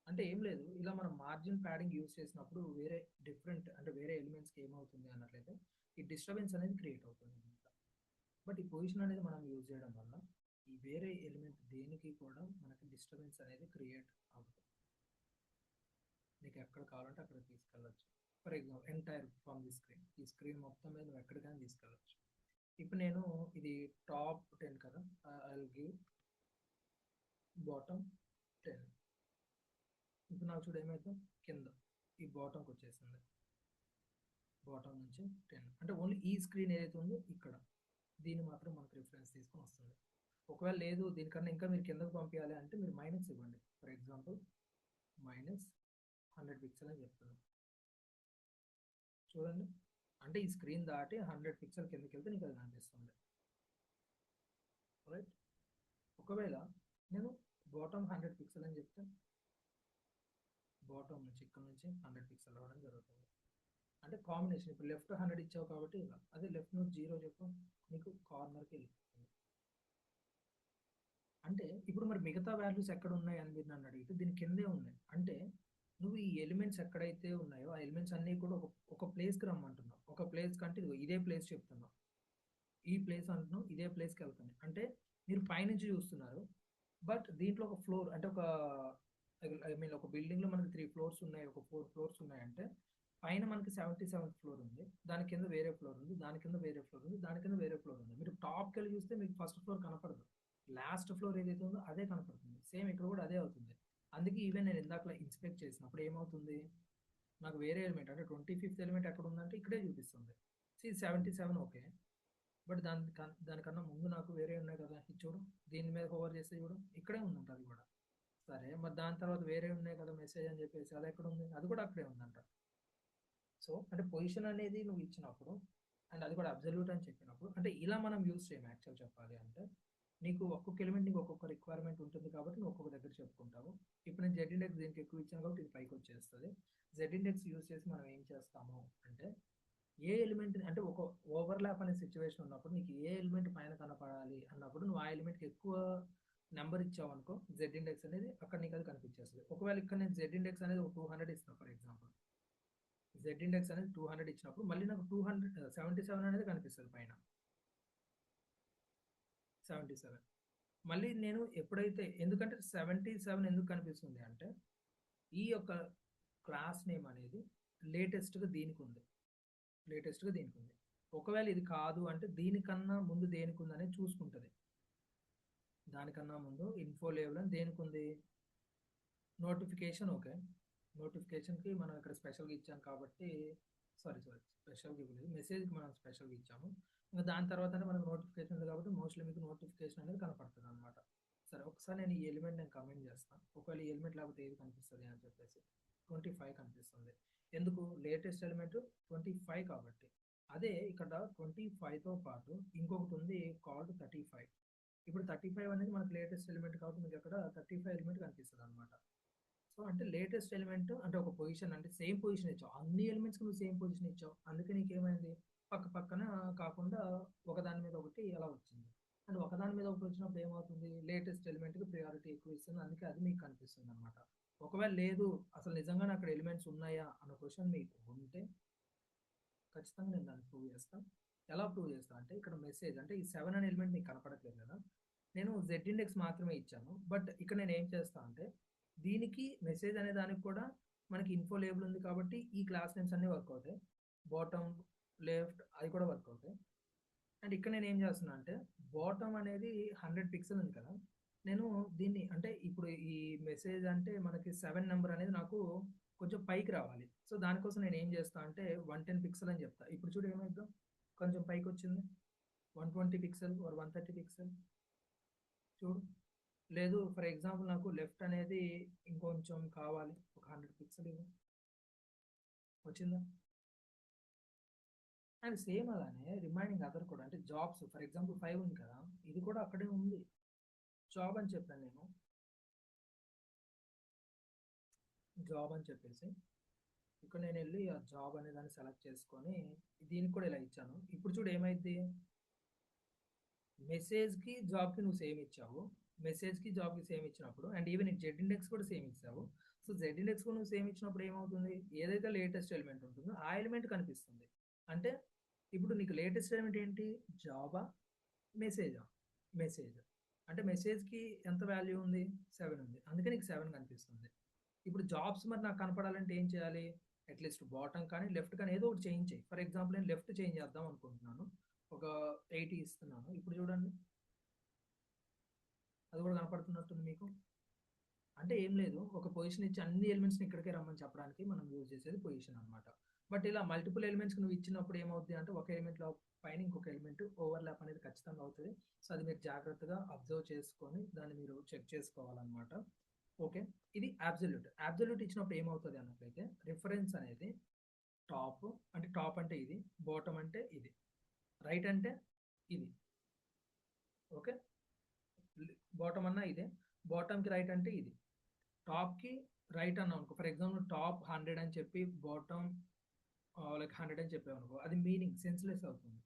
అంటే ఏం లేదు, ఇలా మనం మార్జిన్ ప్యాడింగ్ యూజ్ చేసినప్పుడు వేరే డిఫరెంట్ అంటే వేరే ఎలిమెంట్స్కి ఏమవుతుంది అన్నట్లయితే ఈ డిస్టర్బెన్స్ అనేది క్రియేట్ అవుతుంది అనమాట. బట్ ఈ పొజిషన్ అనేది మనం యూజ్ చేయడం వల్ల ఈ వేరే ఎలిమెంట్ దేనికి కూడా మనకి డిస్టర్బెన్స్ అనేది క్రియేట్ అవుతుంది. నీకు ఎక్కడ కావాలంటే అక్కడ తీసుకెళ్ళచ్చు. For example entire from the screen, ఈ స్క్రీన్ మొత్తం మీద నువ్వు ఎక్కడికైనా తీసుకెళ్ళచ్చు. ఇప్పుడు నేను ఇది టాప్ 10 కదా, ఐ విల్ గివ్ బాటమ్ 10. ఇప్పుడు నాకు చూడు ఏమైతే కింద ఈ బాటంకి వచ్చేసింది, బాటమ్ నుంచి 10 అంటే ఓన్లీ ఈ స్క్రీన్ ఏదైతే ఉందో ఇక్కడ దీన్ని మాత్రం మనకు రిఫరెన్స్ తీసుకొని వస్తుంది. ఒకవేళ లేదు దీనికన్నా ఇంకా మీరు కిందకు పంపించాలి అంటే మీరు మైనస్ ఇవ్వండి, ఫర్ ఎగ్జాంపుల్ -100 పిక్సెల్ అని చెప్తున్నాను. చూడండి, అంటే ఈ స్క్రీన్ దాటి 100 పిక్సెల్ కిందకి వెళ్తే నీకు అది కనిపిస్తుంది. రైట్, ఒకవేళ నేను బాటమ్ 100 పిక్సెల్ అని చెప్తే బాటమ్ నుంచి ఇక్కడ నుంచి 100 పిక్సెల్ రావడం జరుగుతుంది. అంటే కాంబినేషన్, ఇప్పుడు లెఫ్ట్ 100 ఇచ్చావు కాబట్టి ఇలా, అదే లెఫ్ట్ నుంచి 0 చెప్పు నీకు కార్నర్కి వెళ్ళిపోతుంది. అంటే ఇప్పుడు మరి మిగతా వాల్యూస్ ఎక్కడ ఉన్నాయి అని మీరు నన్ను అడిగితే దీని కిందే ఉన్నాయి. అంటే నువ్వు ఈ ఎలిమెంట్స్ ఎక్కడైతే ఉన్నాయో ఆ ఎలిమెంట్స్ అన్నీ కూడా ఒక ప్లేస్కి రమ్మంటున్నావు. ఒక ప్లేస్ కంటే ఇదే ప్లేస్ చెప్తున్నావు, ఈ ప్లేస్ అంటున్నావు, ఇదే ప్లేస్కి వెళ్తుంది. అంటే మీరు పైనుంచి చూస్తున్నారు, బట్ దీంట్లో ఒక ఫ్లోర్ అంటే ఐ మీన్ ఒక బిల్డింగ్లో మనకి 3 ఫ్లోర్స్ ఉన్నాయి, ఒక 4 ఫ్లోర్స్ ఉన్నాయంటే పైన మనకి 77th ఫ్లోర్ ఉంది, దాని కింద వేరే ఫ్లోర్ ఉంది, దాని కింద వేరే ఫ్లోర్ ఉంది, దాని కింద వేరే ఫ్లోర్ ఉంది. మీరు టాప్కి వెళ్ళి చూస్తే మీకు ఫస్ట్ ఫ్లోర్ కనపడదు, లాస్ట్ ఫ్లోర్ ఏదైతే ఉందో అదే కనపడుతుంది. సేమ్ ఇక్కడ కూడా అదే అవుతుంది. అందుకే ఈవెన్ నేను ఇందాక ఇన్స్పెక్ట్ చేసినప్పుడు ఏమవుతుంది, నాకు వేరే ఎలిమెంట్ అంటే 25th ఎలిమెంట్ ఎక్కడ ఉందంటే ఇక్కడే చూపిస్తుంది. 77 ఓకే. బట్ దానికన్నా ముందు నాకు వేరే ఉన్నాయి కదా, ఇది చూడు, దీని మీద కవర్ చేస్తే చూడు ఇక్కడే ఉందంట అది కూడా. సరే మరి దాని తర్వాత వేరే ఉన్నాయి కదా మెసేజ్ అని చెప్పేసి, అది ఎక్కడ ఉంది, అది కూడా అక్కడే ఉందంట. సో అంటే పొజిషన్ అనేది నువ్వు ఇచ్చినప్పుడు అండ్ అది కూడా అబ్జల్యూట్ అని చెప్పినప్పుడు, అంటే ఇలా మనం యూజ్ చేయం యాక్చువల్ చెప్పాలి అంటే. నీకు ఒక్కొక్క ఎలిమెంట్ నీకు ఒక్కొక్క రిక్వైర్మెంట్ ఉంటుంది కాబట్టి నువ్వు ఒక్కొక్క దగ్గర చెప్పుకుంటావు. ఇప్పుడు నేను జెడ్ ఇండెక్స్ దీనికి ఎక్కువ ఇచ్చాను కాబట్టి ఇది పైకి వచ్చేస్తుంది. జెడ్ ఇండెక్స్ యూజ్ చేసి మనం ఏం చేస్తాము అంటే, ఏ ఎలిమెంట్ అంటే ఒక ఓవర్లాప్ అనే సిచ్యువేషన్ ఉన్నప్పుడు నీకు ఏ ఎలిమెంట్ పైన కనపడాలి అన్నప్పుడు నువ్వు ఆ ఎలిమెంట్కి ఎక్కువ నెంబర్ ఇచ్చావు అనుకో, జెడ్ ఇండెక్స్ అనేది అక్కడ నీకు అది కనిపించేస్తుంది. ఒకవేళ ఇక్కడ నేను జెడ్ ఇండెక్స్ అనేది ఒక 200 ఇస్తాను ఫర్ ఎగ్జాంపుల్, జెడ్ ఇండెక్స్ అనేది 200 ఇచ్చినప్పుడు మళ్ళీ నాకు 277 అనేది కనిపిస్తుంది పైన. 77 మళ్ళీ నేను ఎప్పుడైతే, ఎందుకంటే 77 ఎందుకు కనిపిస్తుంది అంటే, ఈ యొక్క క్లాస్ నేమ్ అనేది లేటెస్ట్గా దీనికి ఉంది, లేటెస్ట్గా దీనికి ఉంది. ఒకవేళ ఇది కాదు అంటే దీనికన్నా ముందు దేనికి ఉంది అనేది చూసుకుంటుంది. దానికన్నా ముందు ఇన్ఫో లేబుల్ అని దేనికి ఉంది, నోటిఫికేషన్ ఓకే. నోటిఫికేషన్కి మనం ఇక్కడ స్పెషల్గా ఇచ్చాం కాబట్టి, స్పెషల్గా ఇవ్వలేదు, మెసేజ్కి మనం స్పెషల్గా ఇచ్చాము. ఇంకా దాని తర్వాత మనకు నోటిఫికేషన్ ఉంది కాబట్టి మోస్ట్లీ మీకు నోటిఫికేషన్ అనేది కనపడుతుంది అనమాట. సరే ఒకసారి నేను ఈ ఎలిమెంట్ నేను కమెంట్ చేస్తాను, ఒకవేళ ఈ ఎలిమెంట్ లేకపోతే ఏది కనిపిస్తుంది అని చెప్పేసి. 25 కనిపిస్తుంది. ఎందుకు, లేటెస్ట్ ఎలిమెంట్ 25 కాబట్టి. అదే ఇక్కడ 25తో పాటు ఇంకొకటి ఉంది కాల్డ్ 35. ఇప్పుడు 35 అనేది మనకు లేటెస్ట్ ఎలిమెంట్ కాబట్టి మీకు అక్కడ 35 ఎలిమెంట్ కనిపిస్తుంది అనమాట. సో అంటే లేటెస్ట్ ఎలిమెంట్ అంటే ఒక పొజిషన్ అంటే సేమ్ పొజిషన్ ఇచ్చావు, అన్ని ఎలిమెంట్స్ నువ్వు సేమ్ పొజిషన్ ఇచ్చావు, అందుకే నీకేమైంది పక్క పక్కన కాకుండా ఒకదాని మీద ఒకటి అలా వచ్చింది. అండ్ ఒకదాని మీద ఒకటి వచ్చినప్పుడు ఏమవుతుంది, లేటెస్ట్ ఎలిమెంట్కి ప్రియారిటీ ఎక్కువ ఇస్తుంది, అందుకే అది మీకు కనిపిస్తుంది అనమాట. ఒకవేళ లేదు అసలు నిజంగానే అక్కడ ఎలిమెంట్స్ ఉన్నాయా అన్న క్వశ్చన్ మీకు ఉంటే ఖచ్చితంగా నేను దాన్ని ప్రూవ్ చేస్తాను. ఎలా ప్రూవ్ చేస్తాను అంటే, ఇక్కడ మెసేజ్ అంటే ఈ 7 అనే ఎలిమెంట్ మీకు కనపడట్లేదు కదా, నేను జెడ్ ఇండెక్స్ మాత్రమే ఇచ్చాను. బట్ ఇక్కడ నేను ఏం చేస్తాను అంటే, దీనికి మెసేజ్ అనే దానికి కూడా మనకి ఇన్ఫో లేబుల్ ఉంది కాబట్టి ఈ క్లాస్ నేమ్స్ అన్నీ వర్క్ అవుతాయి. బాటమ్, లెఫ్ట్ అది కూడా వర్క్ అవుతాయి. అండ్ ఇక్కడ నేను ఏం చేస్తున్నా అంటే, బాటమ్ అనేది 100 పిక్సెల్ ఉంది కదా, నేను దీన్ని అంటే ఇప్పుడు ఈ మెసేజ్ అంటే మనకి 7 నెంబర్ అనేది నాకు కొంచెం పైకి రావాలి. సో దానికోసం నేను ఏం చేస్తా అంటే 110 పిక్సెల్ అని చెప్తా. ఇప్పుడు చూడు ఏమైద్దాం, కొంచెం పైకి వచ్చింది, 120 పిక్సెల్ ఆర్ 130 పిక్సెల్ చూడు. లేదు ఫర్ ఎగ్జాంపుల్ నాకు లెఫ్ట్ అనేది ఇంకొంచెం కావాలి, ఒక 100 పిక్సెల్ ఇవ్వు, వచ్చిందా. అండ్ సేమ్ అలానే రిమైనింగ్ అదర్ కూడా అంటే జాబ్స్ ఫర్ ఎగ్జాంపుల్ 5 ఉంది కదా, ఇది కూడా అక్కడే ఉంది, జాబ్ అని చెప్పాను నేను, జాబ్ అని చెప్పేసి ఇక్కడ నేను వెళ్ళి ఆ జాబ్ అనే దాన్ని సెలెక్ట్ చేసుకొని దీనికి కూడా ఇలా ఇచ్చాను. ఇప్పుడు చూడు ఏమైంది, మెసేజ్కి జాబ్కి నువ్వు సేమ్ ఇచ్చావు, మెసేజ్కి జాబ్కి సేమ్ ఇచ్చినప్పుడు అండ్ ఈవెన్ జెడ్ ఇండెక్స్ కూడా సేమ్ ఇచ్చావు. సో జెడ్ ఇండెక్స్ కూడా నువ్వు సేమ్ ఇచ్చినప్పుడు ఏమవుతుంది, ఏదైతే లేటెస్ట్ ఎలిమెంట్ ఉంటుందో ఆ ఎలిమెంట్ కనిపిస్తుంది. అంటే ఇప్పుడు నీకు లేటెస్ట్ ఎలిమెంట్ ఏంటి, జాబా, మెసేజా, మెసేజ్. అంటే మెసేజ్కి ఎంత వాల్యూ ఉంది, 7 ఉంది, అందుకే నీకు 7 కనిపిస్తుంది. ఇప్పుడు జాబ్స్ మరి నాకు కనపడాలంటే ఏం చేయాలి, అట్లీస్ట్ బాటమ్ కానీ లెఫ్ట్ కానీ ఏదో ఒకటి చేంజ్ చేయి. ఫర్ ఎగ్జాంపుల్ నేను లెఫ్ట్ చేంజ్ చేద్దాం అనుకుంటున్నాను, ఒక 80 ఇస్తున్నాను. ఇప్పుడు చూడండి అది కూడా కనపడుతున్నట్టుంది మీకు. అంటే ఏం లేదు, ఒక పొజిషన్ ఇచ్చి అన్ని ఎలిమెంట్స్ని ఇక్కడికే రమ్మని చెప్పడానికి మనం యూజ్ చేసేది పొజిషన్ అనమాట. బట్ ఇలా మల్టిపుల్ ఎలిమెంట్స్ నువ్వు ఇచ్చినప్పుడు ఏమవుతుంది అంటే, ఒక ఎలిమెంట్లో పైన ఇంకొక ఎలిమెంట్ ఓవర్లాప్ అనేది ఖచ్చితంగా అవుతుంది. సో అది మీరు జాగ్రత్తగా అబ్జర్వ్ చేసుకొని దాన్ని మీరు చెక్ చేసుకోవాలన్నమాట. ఓకే, ఇది అబ్జల్యూట్. అబ్జల్యూట్ ఇచ్చినప్పుడు ఏమవుతుంది అన్నట్లయితే, రిఫరెన్స్ అనేది టాప్ అంటే టాప్ అంటే ఇది, బాటమ్ అంటే ఇది, రైట్ అంటే ఇది. ఓకే, బాటమ్ అన్నా ఇదే, బాటమ్కి రైట్ అంటే ఇది, టాప్కి రైట్ అన్నాం అనుకో, ఫర్ ఎగ్జాంపుల్ టాప్ 100 అని చెప్పి బాటమ్ లైక్ 100 అని చెప్పావు అనుకో, అది మీనింగ్ సెన్స్లెస్ అవుతుంది.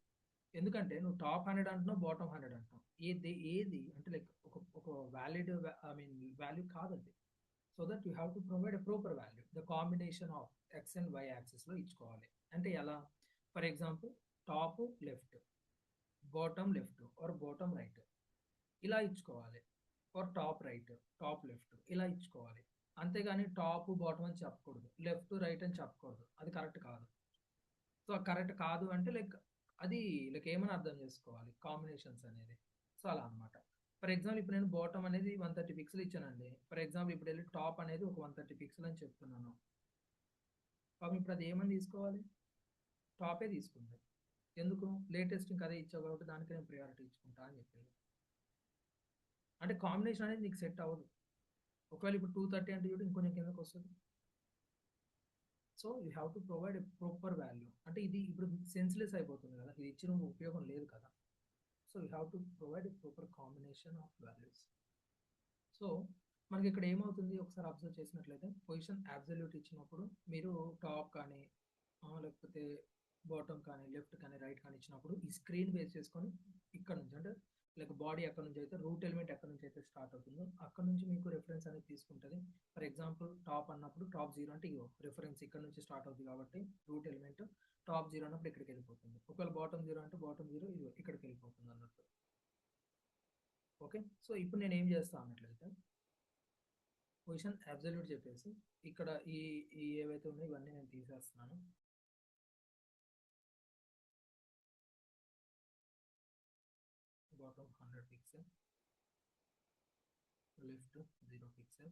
ఎందుకంటే నువ్వు టాప్ 100 అంటున్నావు, బాటమ్ 100 అంటున్నావు, ఏది అంటే లైక్ ఒక వ్యాలిడ్ ఐ మీన్ వాల్యూ కాదు అది. So that you have to provide a proper value, the combination of x and y యాక్సిస్లో ఇచ్చుకోవాలి. అంటే ఎలా, for example top left, bottom left or bottom right ఇలా ఇచ్చుకోవాలి, or top right, top left ఇలా ఇచ్చుకోవాలి. అంతేగాని టాప్ బాటమ్ అని చెప్పకూడదు, లెఫ్ట్ రైట్ అని చెప్పకూడదు, అది కరెక్ట్ కాదు. సో కరెక్ట్ కాదు అంటే లైక్ అది లైక్ ఏమని అర్థం చేసుకోవాలి కాంబినేషన్స్ అనేది. సో అలా అనమాట. ఫర్ ఎగ్జాంపుల్ ఇప్పుడు నేను బాటమ్ అనేది 130 పిక్సెల్ ఇచ్చానండి. ఫర్ ఎగ్జాంపుల్ ఇప్పుడు వెళ్ళి టాప్ అనేది ఒక 130 పిక్సెల్ అని చెప్తున్నాను. పాపం ఇప్పుడు అది ఏమని తీసుకోవాలి? టాపే తీసుకుంది. ఎందుకు? లేటెస్ట్ ఇంకా అదే ఇచ్చావు కాబట్టి దానికి నేను ప్రయారిటీ ఇచ్చుకుంటా అని చెప్పింది. అంటే కాంబినేషన్ అనేది నీకు సెట్ అవ్వదు. ఒకవేళ ఇప్పుడు 230 అంటే చూడు ఇంకొంచెం కిందకి వస్తుంది. So you have to provide a proper value. అంటే ఇది ఇప్పుడు సెన్స్‌లెస్ అయిపోతుంది కదా! ఇది ఇచ్చిన ఉపయోగం లేదు కదా! So you have to provide a proper combination of values. So మనకి ఇక్కడ ఏమవుతుంది ఒకసారి అబ్జర్వ్ చేసినట్లయితే పొజిషన్ అబ్సల్యూట్ ఇచ్చినప్పుడు మీరు టాప్ కానీ లేకపోతే బాటమ్ కానీ లెఫ్ట్ కానీ రైట్ కానీ ఇచ్చినప్పుడు ఈ స్క్రీన్ బేస్ చేసుకొని ఇక్కడ నుంచి అంటే లైక్ బాడీ ఎక్కడ నుంచి అయితే రూట్ ఎలిమెంట్ ఎక్కడ నుంచి అయితే స్టార్ట్ అవుతుందో అక్కడ నుంచి మీకు రెఫరెన్స్ అనేది తీసుకుంటుంది. ఫర్ ఎగ్జాంపుల్ టాప్ అన్నప్పుడు టాప్ 0 అంటే ఇగో రెఫరెన్స్ ఇక్కడ నుంచి స్టార్ట్ అవుతుంది కాబట్టి రూట్ ఎలిమెంట్ టాప్ 0 అన్నప్పుడు ఇక్కడికి వెళ్ళిపోతుంది. ఒకవేళ బాటమ్ 0 అంటే బాటమ్ 0 ఇది ఇక్కడికి వెళ్ళిపోతుంది అన్నట్టు. ఓకే, సో ఇప్పుడు నేను ఏం చేస్తాను అన్నట్లయితే పొజిషన్ అబ్సల్యూట్ చెప్పేసి ఇక్కడ ఈ ఏవైతే ఉన్నాయో ఇవన్నీ నేను తీసేస్తున్నాను. Bottom 100 pixel, left 0 pixel.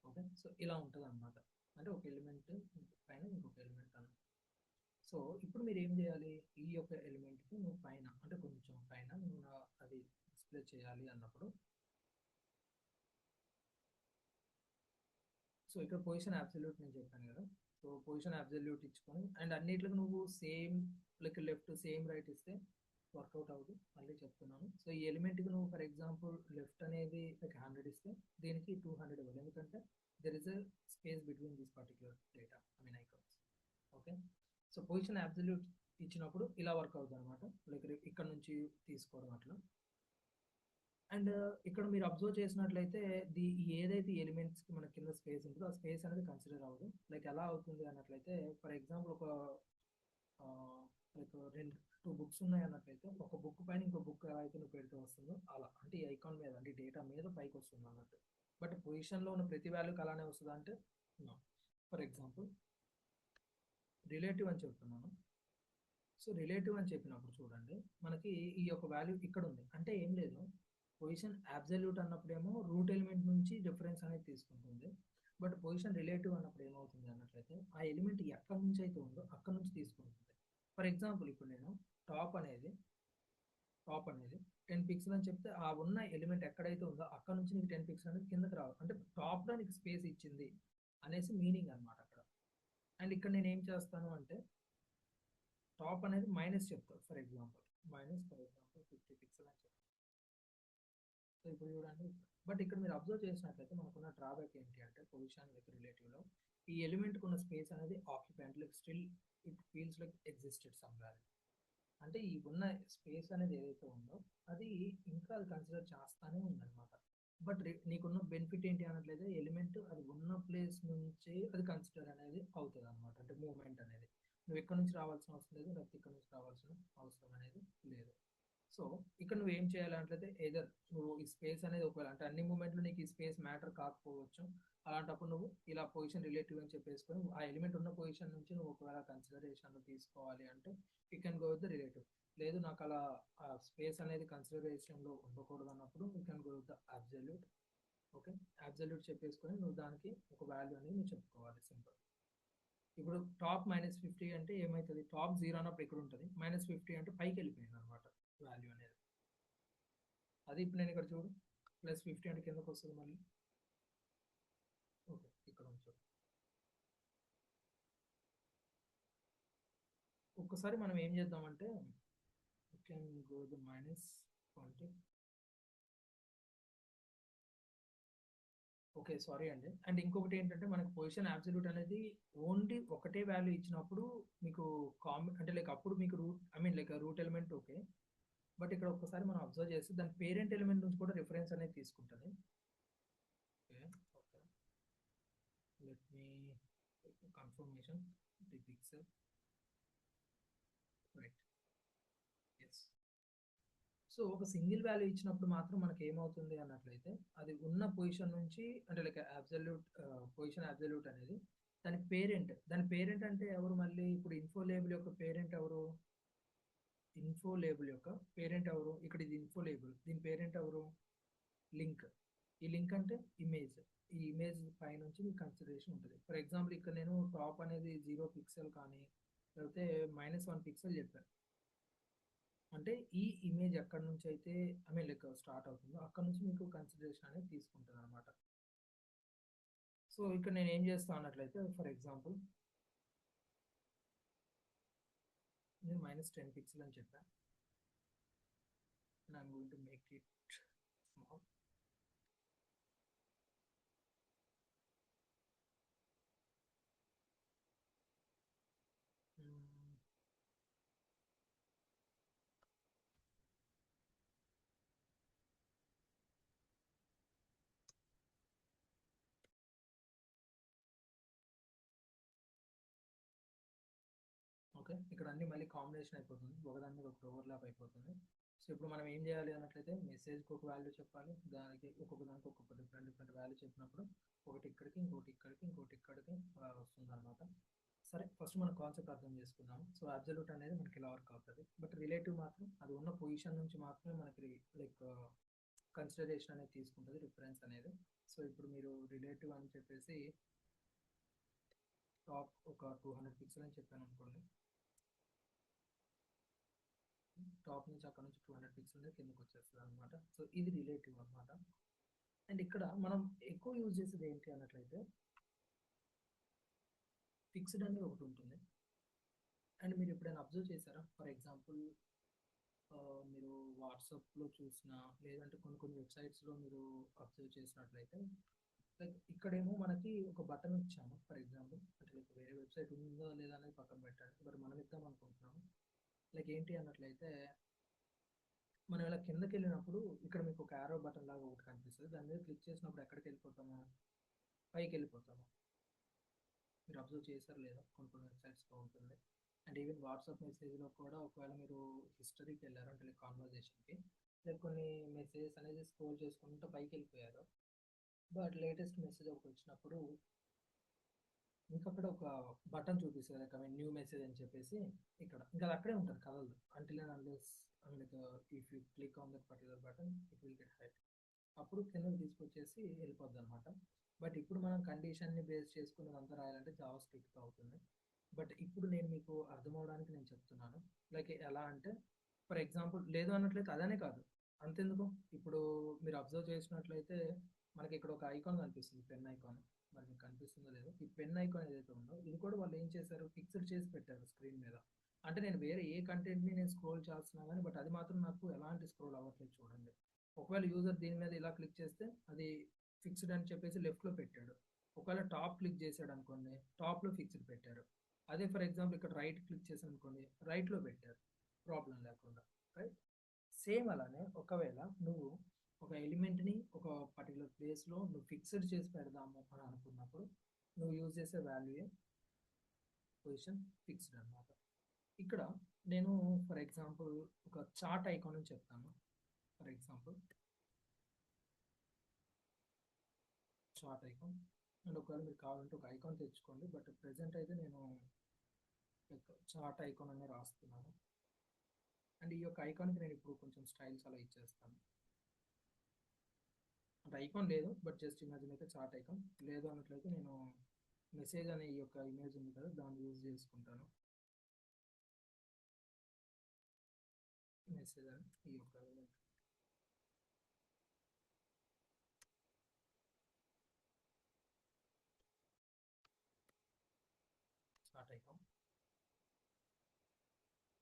Okay, so ఇలా ఉంటుంది అనమాట. అంటే ఒక ఎలిమెంట్ పైన ఇంకొక ఎలిమెంట్ అన్న. సో ఇప్పుడు మీరు ఏం చేయాలి? ఈ యొక్క ఎలిమెంట్కి నువ్వు పైన అంటే కొంచెం పైన నువ్వు అది డిస్ప్లే చేయాలి అన్నప్పుడు సో ఇక్కడ పొజిషన్ అబ్సల్యూట్ నేను చెప్పాను కదా. సో పొజిషన్ అబ్సల్యూట్ ఇచ్చుకొని అండ్ అన్నిట్లకు నువ్వు same like left same right ఇస్తే వర్కౌట్ అవ్వదు. మళ్ళీ చెప్తున్నాను. సో ఈ ఎలిమెంట్కి నువ్వు ఫర్ ఎగ్జాంపుల్ లెఫ్ట్ అనేది లైక్ 100 ఇస్తే దీనికి 200 ఇవ్వాలి. ఎందుకంటే there is a space between this particular data icons. Okay, so position absolute ఇచ్చినప్పుడు ఇలా వర్క్ అవుతుంది అనమాట. లైక్ ఇక్కడ నుంచి తీసుకోవడం అట్లా. అండ్ ఇక్కడ మీరు అబ్జర్వ్ చేసినట్లయితే ఏదైతే ఎలిమెంట్స్ కి మన కింద స్పేస్ ఉంటుందో ఆ స్పేస్ అనేది కన్సిడర్ అవ్వదు. లైక్ ఎలా అవుతుంది అన్నట్లయితే ఫర్ ఎగ్జాంపుల్ ఒక లైక్ టూ బుక్స్ ఉన్నాయి అన్నట్లయితే ఒక బుక్ పైన ఇంకో బుక్ ఎలా అయితే నువ్వు పెడితే వస్తుందో అలా అంటే ఈ ఐకాన్ మీద అంటే డేటా మీద పైకి వస్తుంది అన్నట్టు. బట్ పొజిషన్లో ఉన్న ప్రతి వాల్యూకి అలానే వస్తుందా అంటే ఫర్ ఎగ్జాంపుల్ రిలేటివ్ అని చెప్తున్నాను. సో రిలేటివ్ అని చెప్పినప్పుడు చూడండి మనకి ఈ యొక్క వాల్యూ ఇక్కడ ఉంది. అంటే ఏం లేదు, పొజిషన్ అబ్సల్యూట్ అన్నప్పుడేమో రూట్ ఎలిమెంట్ నుంచి డిఫరెన్స్ అనేది తీసుకుంటుంది. బట్ పొజిషన్ రిలేటివ్ అన్నప్పుడు ఏమవుతుంది అన్నట్లయితే ఆ ఎలిమెంట్ ఎక్కడి నుంచి అయితే ఉందో అక్కడ నుంచి తీసుకుంటుంది. ఫర్ ఎగ్జాంపుల్ ఇప్పుడు నేను టాప్ అనేది 10 పిక్సెల్ అని చెప్తే ఆ ఉన్న ఎలిమెంట్ ఎక్కడైతే ఉందో అక్కడ నుంచి నీకు 10 పిక్సెల్ అనేది కిందకి రావాలి. అంటే టాప్లో నీకు స్పేస్ ఇచ్చింది అనేసి మీనింగ్ అనమాట అక్కడ. అండ్ ఇక్కడ నేను ఏం చేస్తాను అంటే టాప్ అనేది మైనస్ చెప్తాను. ఫర్ ఎగ్జాంపుల్ ఫర్ 50 పిక్సెల్ అని చెప్తాను. సో ఇప్పుడు చూడండి, బట్ ఇక్కడ మీరు అబ్జర్వ్ చేసినట్లయితే మనకున్న డ్రాబ్యాక్ ఏంటి అంటే పొజిషన్ లైక్ రిలేటివ్లో ఈ ఎలిమెంట్కి ఉన్న స్పేస్ అనేది occupant like still it feels like existed somewhere. అంటే ఈ ఉన్న స్పేస్ అనేది ఏదైతే ఉందో అది ఇంకా అది కన్సిడర్ చేస్తానే ఉందన్నమాట. బట్ నీకున్న బెనిఫిట్ ఏంటి అన్నట్లయితే ఎలిమెంట్ అది ఉన్న ప్లేస్ నుంచి అది కన్సిడర్ అనేది అవుతుంది అనమాట. అంటే మూవ్మెంట్ అనేది నువ్వు ఎక్కడి నుంచి రావాల్సిన అవసరం లేదు, లేకపోతే ఇక్కడ నుంచి రావాల్సిన అవసరం అనేది లేదు. సో ఇక్కడ నువ్వు ఏం చేయాలంటే ఏదర్ నువ్వు ఈ స్పేస్ అనేది ఒకవేళ అంటే అన్ని మూమెంట్లు నీకు ఈ స్పేస్ మ్యాటర్ కాకపోవచ్చు. అలాంటప్పుడు నువ్వు ఇలా పొజిషన్ రిలేటివ్ అని చెప్పేసుకొని ఆ ఎలిమెంట్ ఉన్న పొజిషన్ నుంచి నువ్వు ఒకవేళ కన్సిడరేషన్లో తీసుకోవాలి అంటే you can go with the relative. లేదు నాకు అలా స్పేస్ అనేది కన్సిడరేషన్లో ఉండకూడదు అన్నప్పుడు you can go with the absolute. Okay, absolute చెప్పేసుకొని నువ్వు దానికి ఒక వాల్యూ అనేది నువ్వు చెప్పుకోవాలి. సింపుల్. ఇప్పుడు టాప్ -50 అంటే ఏమవుతుంది? టాప్ 0 అన్నప్పుడు ఇక్కడ ఉంటుంది, -50 అంటే పైకి వెళ్ళిపోయింది అనమాట వాల్యూ అనేది. అది ఇప్పుడు నేను ఇక్కడ చూడు +50 అంటే కిందకు వస్తుంది మళ్ళీ. ఓకే, ఇక్కడ ఉంచు. ఒక్కసారి మనం ఏం చేద్దామంటే can go the -20. Okay, sorry అండి. అండ్ ఇంకొకటి ఏంటంటే మనకు పొజిషన్ అబ్సల్యూట్ అనేది ఓన్లీ ఒకటే వాల్యూ ఇచ్చినప్పుడు మీకు అంటే లైక్ అప్పుడు మీకు like root element okay. But ఇక్కడ ఒక్కసారి మనం అబ్జర్వ్ చేస్తే దాని పేరెంట్ ఎలిమెంట్ నుంచి కూడా రిఫరెన్స్ అనేది తీసుకుంటుంది. Okay, okay, let me confirmation the pixel right. Yes. So ఒక సింగిల్ వాల్యూ ఇచ్చినప్పుడు మాత్రం మనకి ఏమవుతుంది అన్నట్లయితే అది ఉన్న పొజిషన్ నుంచి అంటే లైక్ అబ్సల్యూట్ పొజిషన్ అబ్సల్యూట్ అనేది దాని పేరెంట్ అంటే ఎవరు? మళ్ళీ ఇప్పుడు ఇన్ఫో లేబుల్ యొక్క పేరెంట్ ఎవరు? ఇన్ఫో లేబుల్ యొక్క పేరెంట్ ఎవరు? ఇక్కడ ఇది ఇన్ఫో లేబుల్, దీని పేరెంట్ ఎవరు? లింక్. ఈ లింక్ అంటే ఇమేజ్. ఈ ఇమేజ్ పై నుంచి మీకు కన్సిడరేషన్ ఉంటుంది. ఫర్ ఎగ్జాంపుల్ ఇక్కడ నేను టాప్ అనేది 0 పిక్సెల్ కానీ లేకపోతే -1 పిక్సెల్ చెప్పాను. అంటే ఈ ఇమేజ్ ఎక్కడి నుంచి అయితే ఐ మీన్ లైక్ స్టార్ట్ అవుతుందో అక్కడ నుంచి మీకు కన్సిడరేషన్ అనేది తీసుకుంటుంది అనమాట. సో ఇక్కడ నేను ఏం చేస్తాను అన్నట్లయితే ఫర్ ఎగ్జాంపుల్ నేను -10 పిక్సెల్ అని చెప్పాను. and I'm going to make it small. Mm, okay, ఇక్కడ అన్ని మళ్ళీ కాంబినేషన్ అయిపోతుంది, ఒకదాని మీద ఒకటి ఓవర్లాప్ అయిపోతుంది. సో ఇప్పుడు మనం ఏం చేయాలి అన్నట్లయితే మెసేజ్కి ఒక వాల్యూ చెప్పాలి, దానికి ఒక్కొక్క దానికి ఒక్కొక్క డిఫరెంట్ వాల్యూ చెప్పినప్పుడు ఒకటి ఇక్కడికి ఇంకోటి ఇక్కడికి ఇంకోటి ఇక్కడికి అలా వస్తుంది అనమాట. సరే, ఫస్ట్ మనం కాన్సెప్ట్ అర్థం చేసుకుందాం. సో అబ్సల్యూట్ అనేది మనకి ఇలా వర్క్ అవుతుంది, బట్ రిలేటివ్ మాత్రం అది ఉన్న పొజిషన్ నుంచి మాత్రమే మనకి లైక్ కన్సిడరేషన్ అనేది తీసుకుంటుంది, రిఫరెన్స్ అనేది. సో ఇప్పుడు మీరు రిలేటివ్ అని చెప్పేసి టాప్ ఒక 200 పిక్సెల్ అని చెప్పాను అనుకోండి. టాప్ నుంచి అక్కడ నుంచి 200 పిక్సెల్ కిందకి వచ్చేస్తుంది అనమాట. సో ఇది రిలేటివ్ అనమాట. అండ్ ఇక్కడ మనం ఎక్కువ యూజ్ చేసేది ఏంటి అన్నట్లయితే ఫిక్స్డ్ అనేది ఒకటి ఉంటుంది. అండ్ మీరు ఎప్పుడైనా అబ్జర్వ్ చేశారా? ఫర్ ఎగ్జాంపుల్ మీరు వాట్సాప్లో చూసినా లేదంటే కొన్ని వెబ్సైట్స్లో మీరు అబ్జర్వ్ చేసినట్లయితే లైక్ ఇక్కడేమో మనకి ఒక బటన్ ఇచ్చాము. ఫర్ ఎగ్జాంపుల్ అంటే లైక్ వేరే వెబ్సైట్ ఉందో లేదా అనేది పక్కన పెట్టాలి, బట్ మనం ఇద్దాం అనుకుంటున్నాము. లైక్ ఏంటి అన్నట్లయితే మనం ఇలా కిందకి వెళ్ళినప్పుడు ఇక్కడ మీకు ఒక యారో బటన్ లాగా ఒకటి కనిపిస్తుంది, దాని మీద క్లిక్ చేసినప్పుడు ఎక్కడికి వెళ్ళిపోతాము? పైకి వెళ్ళిపోతాము. మీరు అబ్జర్వ్ చేశారు లేదా? కొన్ని వెబ్సైట్స్లో ఉంటుంది. అండ్ ఈవెన్ వాట్సాప్ మెసేజ్లో కూడా ఒకవేళ మీరు హిస్టరీకి వెళ్ళారు అంటే లైక్ కాన్వర్జేషన్కి, లేదా కొన్ని మెసేజెస్ అనేది స్క్రోల్ చేసుకుంటూ పైకి వెళ్ళిపోయారు, బట్ లేటెస్ట్ మెసేజ్ ఒకటి వచ్చినప్పుడు మీకు అక్కడ ఒక బటన్ చూపిస్తుంది, like I mean new message అని చెప్పేసి. ఇక్కడ ఇంకా అది అక్కడే ఉంటుంది కదలదు, until and unless like if you click on that particular button it will get hide. అప్పుడు కిందకి తీసుకొచ్చేసి వెళ్ళిపోద్ది అనమాట. బట్ ఇప్పుడు మనం కండిషన్ని బేస్ చేసుకుని అంతా రాయాలంటే జావా స్క్రిప్ట్ అవుతుంది. బట్ ఇప్పుడు నేను మీకు అర్థమవడానికి నేను చెప్తున్నాను, లైక్ ఎలా అంటే ఫర్ ఎగ్జాంపుల్ లేదు అన్నట్లయితే అదనే కాదు, అంతెందుకు ఇప్పుడు మీరు అబ్జర్వ్ చేసినట్లయితే మనకి ఇక్కడ ఒక ఐకాన్ కనిపిస్తుంది, పెన్ ఐకాన్. మరి మీకు కనిపిస్తుందో లేదో, ఈ పెన్ ఐకాన్ ఏదైతే ఉందో ఇది కూడా వాళ్ళు ఏం చేశారు, ఫిక్స్డ్ చేసి పెట్టారు స్క్రీన్ మీద. అంటే నేను వేరే ఏ కంటెంట్ని నేను స్క్రోల్ చేస్తున్నా కానీ బట్ అది మాత్రం నాకు ఎలాంటి స్క్రోల్ అవ్వట్లేదు చూడండి. ఒకవేళ యూజర్ దీని మీద ఇలా క్లిక్ చేస్తే అది ఫిక్స్డ్ అని చెప్పేసి లెఫ్ట్లో పెట్టాడు. ఒకవేళ టాప్ క్లిక్ చేశాడు అనుకోండి, టాప్లో ఫిక్స్డ్ పెట్టారు. అదే ఫర్ ఎగ్జాంపుల్ ఇక్కడ రైట్ క్లిక్ చేశాను అనుకోండి, రైట్లో పెట్టారు, ప్రాబ్లం లేకుండా. రైట్. సేమ్ అలానే ఒకవేళ నువ్వు ఒక ఎలిమెంట్ని ఒక పర్టికులర్ ప్లేస్లో నువ్వు ఫిక్స్డ్ చేసి పెడదాము అని అనుకున్నప్పుడు నువ్వు యూజ్ చేసే వాల్యూయే పొజిషన్ ఫిక్స్డ్ అనమాట. ఇక్కడ నేను ఫర్ ఎగ్జాంపుల్ ఒక చార్ట్ ఐకాన్ అని చెప్తాను. For example chart icon. And ఒకవేళ మీరు కావాలంటే ఒక ఐకాన్ తెచ్చుకోండి, బట్ ప్రెసెంట్ అయితే నేను చార్ట్ ఐకాన్ అనే రాస్తున్నాను. అండ్ ఈ యొక్క ఐకాన్కి నేను ఇప్పుడు కొంచెం స్టైల్స్ అలా ఇచ్చేస్తాను. అంటే ఐకాన్ లేదు, బట్ జస్ట్ ఇమాజిన్ అయితే చార్ట్ ఐకాన్ లేదు అన్నట్లయితే నేను మెసేజ్ అనే ఈ యొక్క ఇమేజ్ ఉంది కదా దాన్ని యూజ్ చేసుకుంటాను. మెసేజ్ అని ఈ యొక్క చార్ట్ ఐకాన్.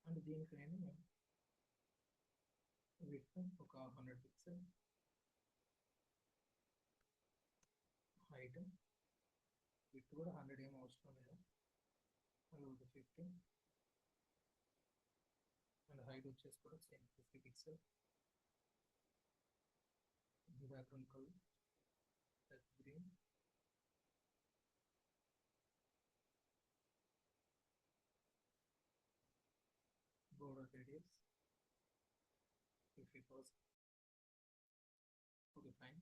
అండ్ దీనికి నేను విడ్త్ ఒక 100 పిక్సెల్, హైట్ విడ్త్ కూడా 100 ఏం అవసరం లేదు, అది ఒక 50. అండ్ హైట్ వచ్చేసి కూడా same 50 pixel. Background colour green. Border radius 50%. Okay fine.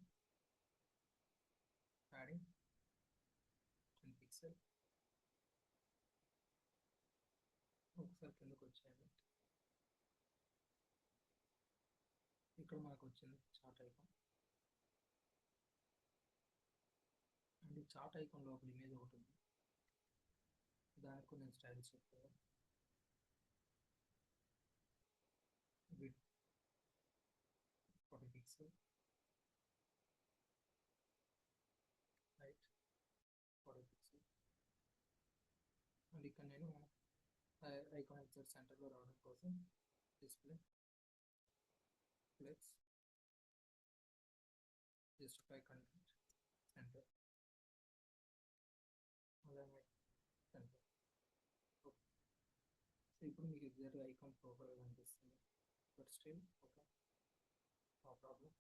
padding 10 pixel. ఒకసారి కిందకు వచ్చేయండి. ఇక్కడ మనకు వచ్చింది చార్ట్ ఐకాన్. అండ్ ఈ చార్ట్ ఐకాన్ లోపల ఇమేజ్ ఒకటి ఉంది. దానికి నేను స్టైల్స్ చెప్తాను. Width 40 pixel, height 40 pixel. And ఇక్కడ నేను ఐకాన్ ఎగ్జాక్ట్ సెంటర్లో రావడం కోసం display flex justify content center అలాగే center. సో ఇప్పుడు మీకు ఎగ్జాక్ట్ ఐకాన్ ప్రొఫైల్ కనిపిస్తుంది, but still okay, no problem.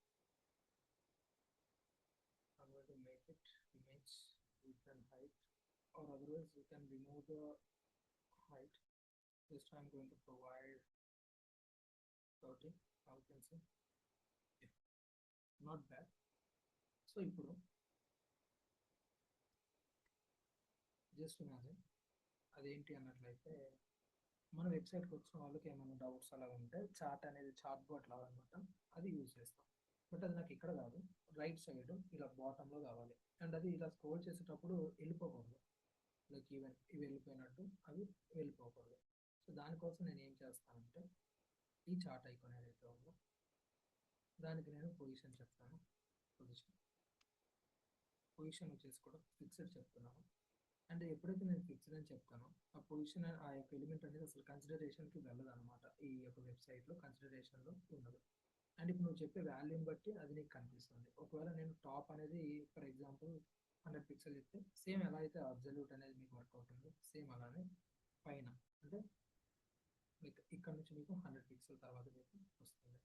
I'm going to make it image width and height, or otherwise you can remove the height. Just I'm going to provide 30. How you can see, yeah, not bad. So ఇప్పుడు just imagine అదేంటి అన్నట్లయితే, మన వెబ్సైట్కి వచ్చిన వాళ్ళకి ఏమైనా doubts అలా ఉంటే చాట్ అనేది చాట్ బోట్ లాగా అనమాట, అది యూజ్ చేస్తాం. బట్ అది నాకు ఇక్కడ కాదు, రైట్ సైడ్ ఇలా బాటంలో కావాలి. అండ్ అది ఇలా స్క్రోల్ చేసేటప్పుడు వెళ్ళిపోకూడదు, లైక్ ఈవెన్ ఇవి వెళ్ళిపోయినట్టు అవి వెళ్ళిపోకూడదు. సో దానికోసం నేను ఏం చేస్తానంటే, ఈ చాట్ ఐకాన్ ఏదైతే ఉందో దానికి నేను పొజిషన్ చెప్తాను. పొజిషన్ వచ్చేసి కూడా ఫిక్స్డ్ చెప్తున్నాను. అండ్ ఎప్పుడైతే నేను ఫిక్స్డ్ అని చెప్తానో, ఆ పొజిషన్ ఆ యొక్క ఎలిమెంట్ అనేది అసలు కన్సిడరేషన్కి వెళ్ళదు అనమాట. ఈ యొక్క వెబ్సైట్లో కన్సిడరేషన్లో ఉండదు. అండ్ ఇప్పుడు నువ్వు చెప్పే వాల్యూని బట్టి అది నీకు కనిపిస్తుంది. ఒకవేళ నేను టాప్ అనేది ఫర్ ఎగ్జాంపుల్ 100 పిక్సెల్ చెప్తే, సేమ్ ఎలా అయితే అబ్జల్యూట్ అనేది మీకు వర్క్ అవుతుందో సేమ్ అలానే పైన అంటే లైక్ ఇక్కడ నుంచి మీకు 100 పిక్సెల్ తర్వాత మీకు వస్తుంది.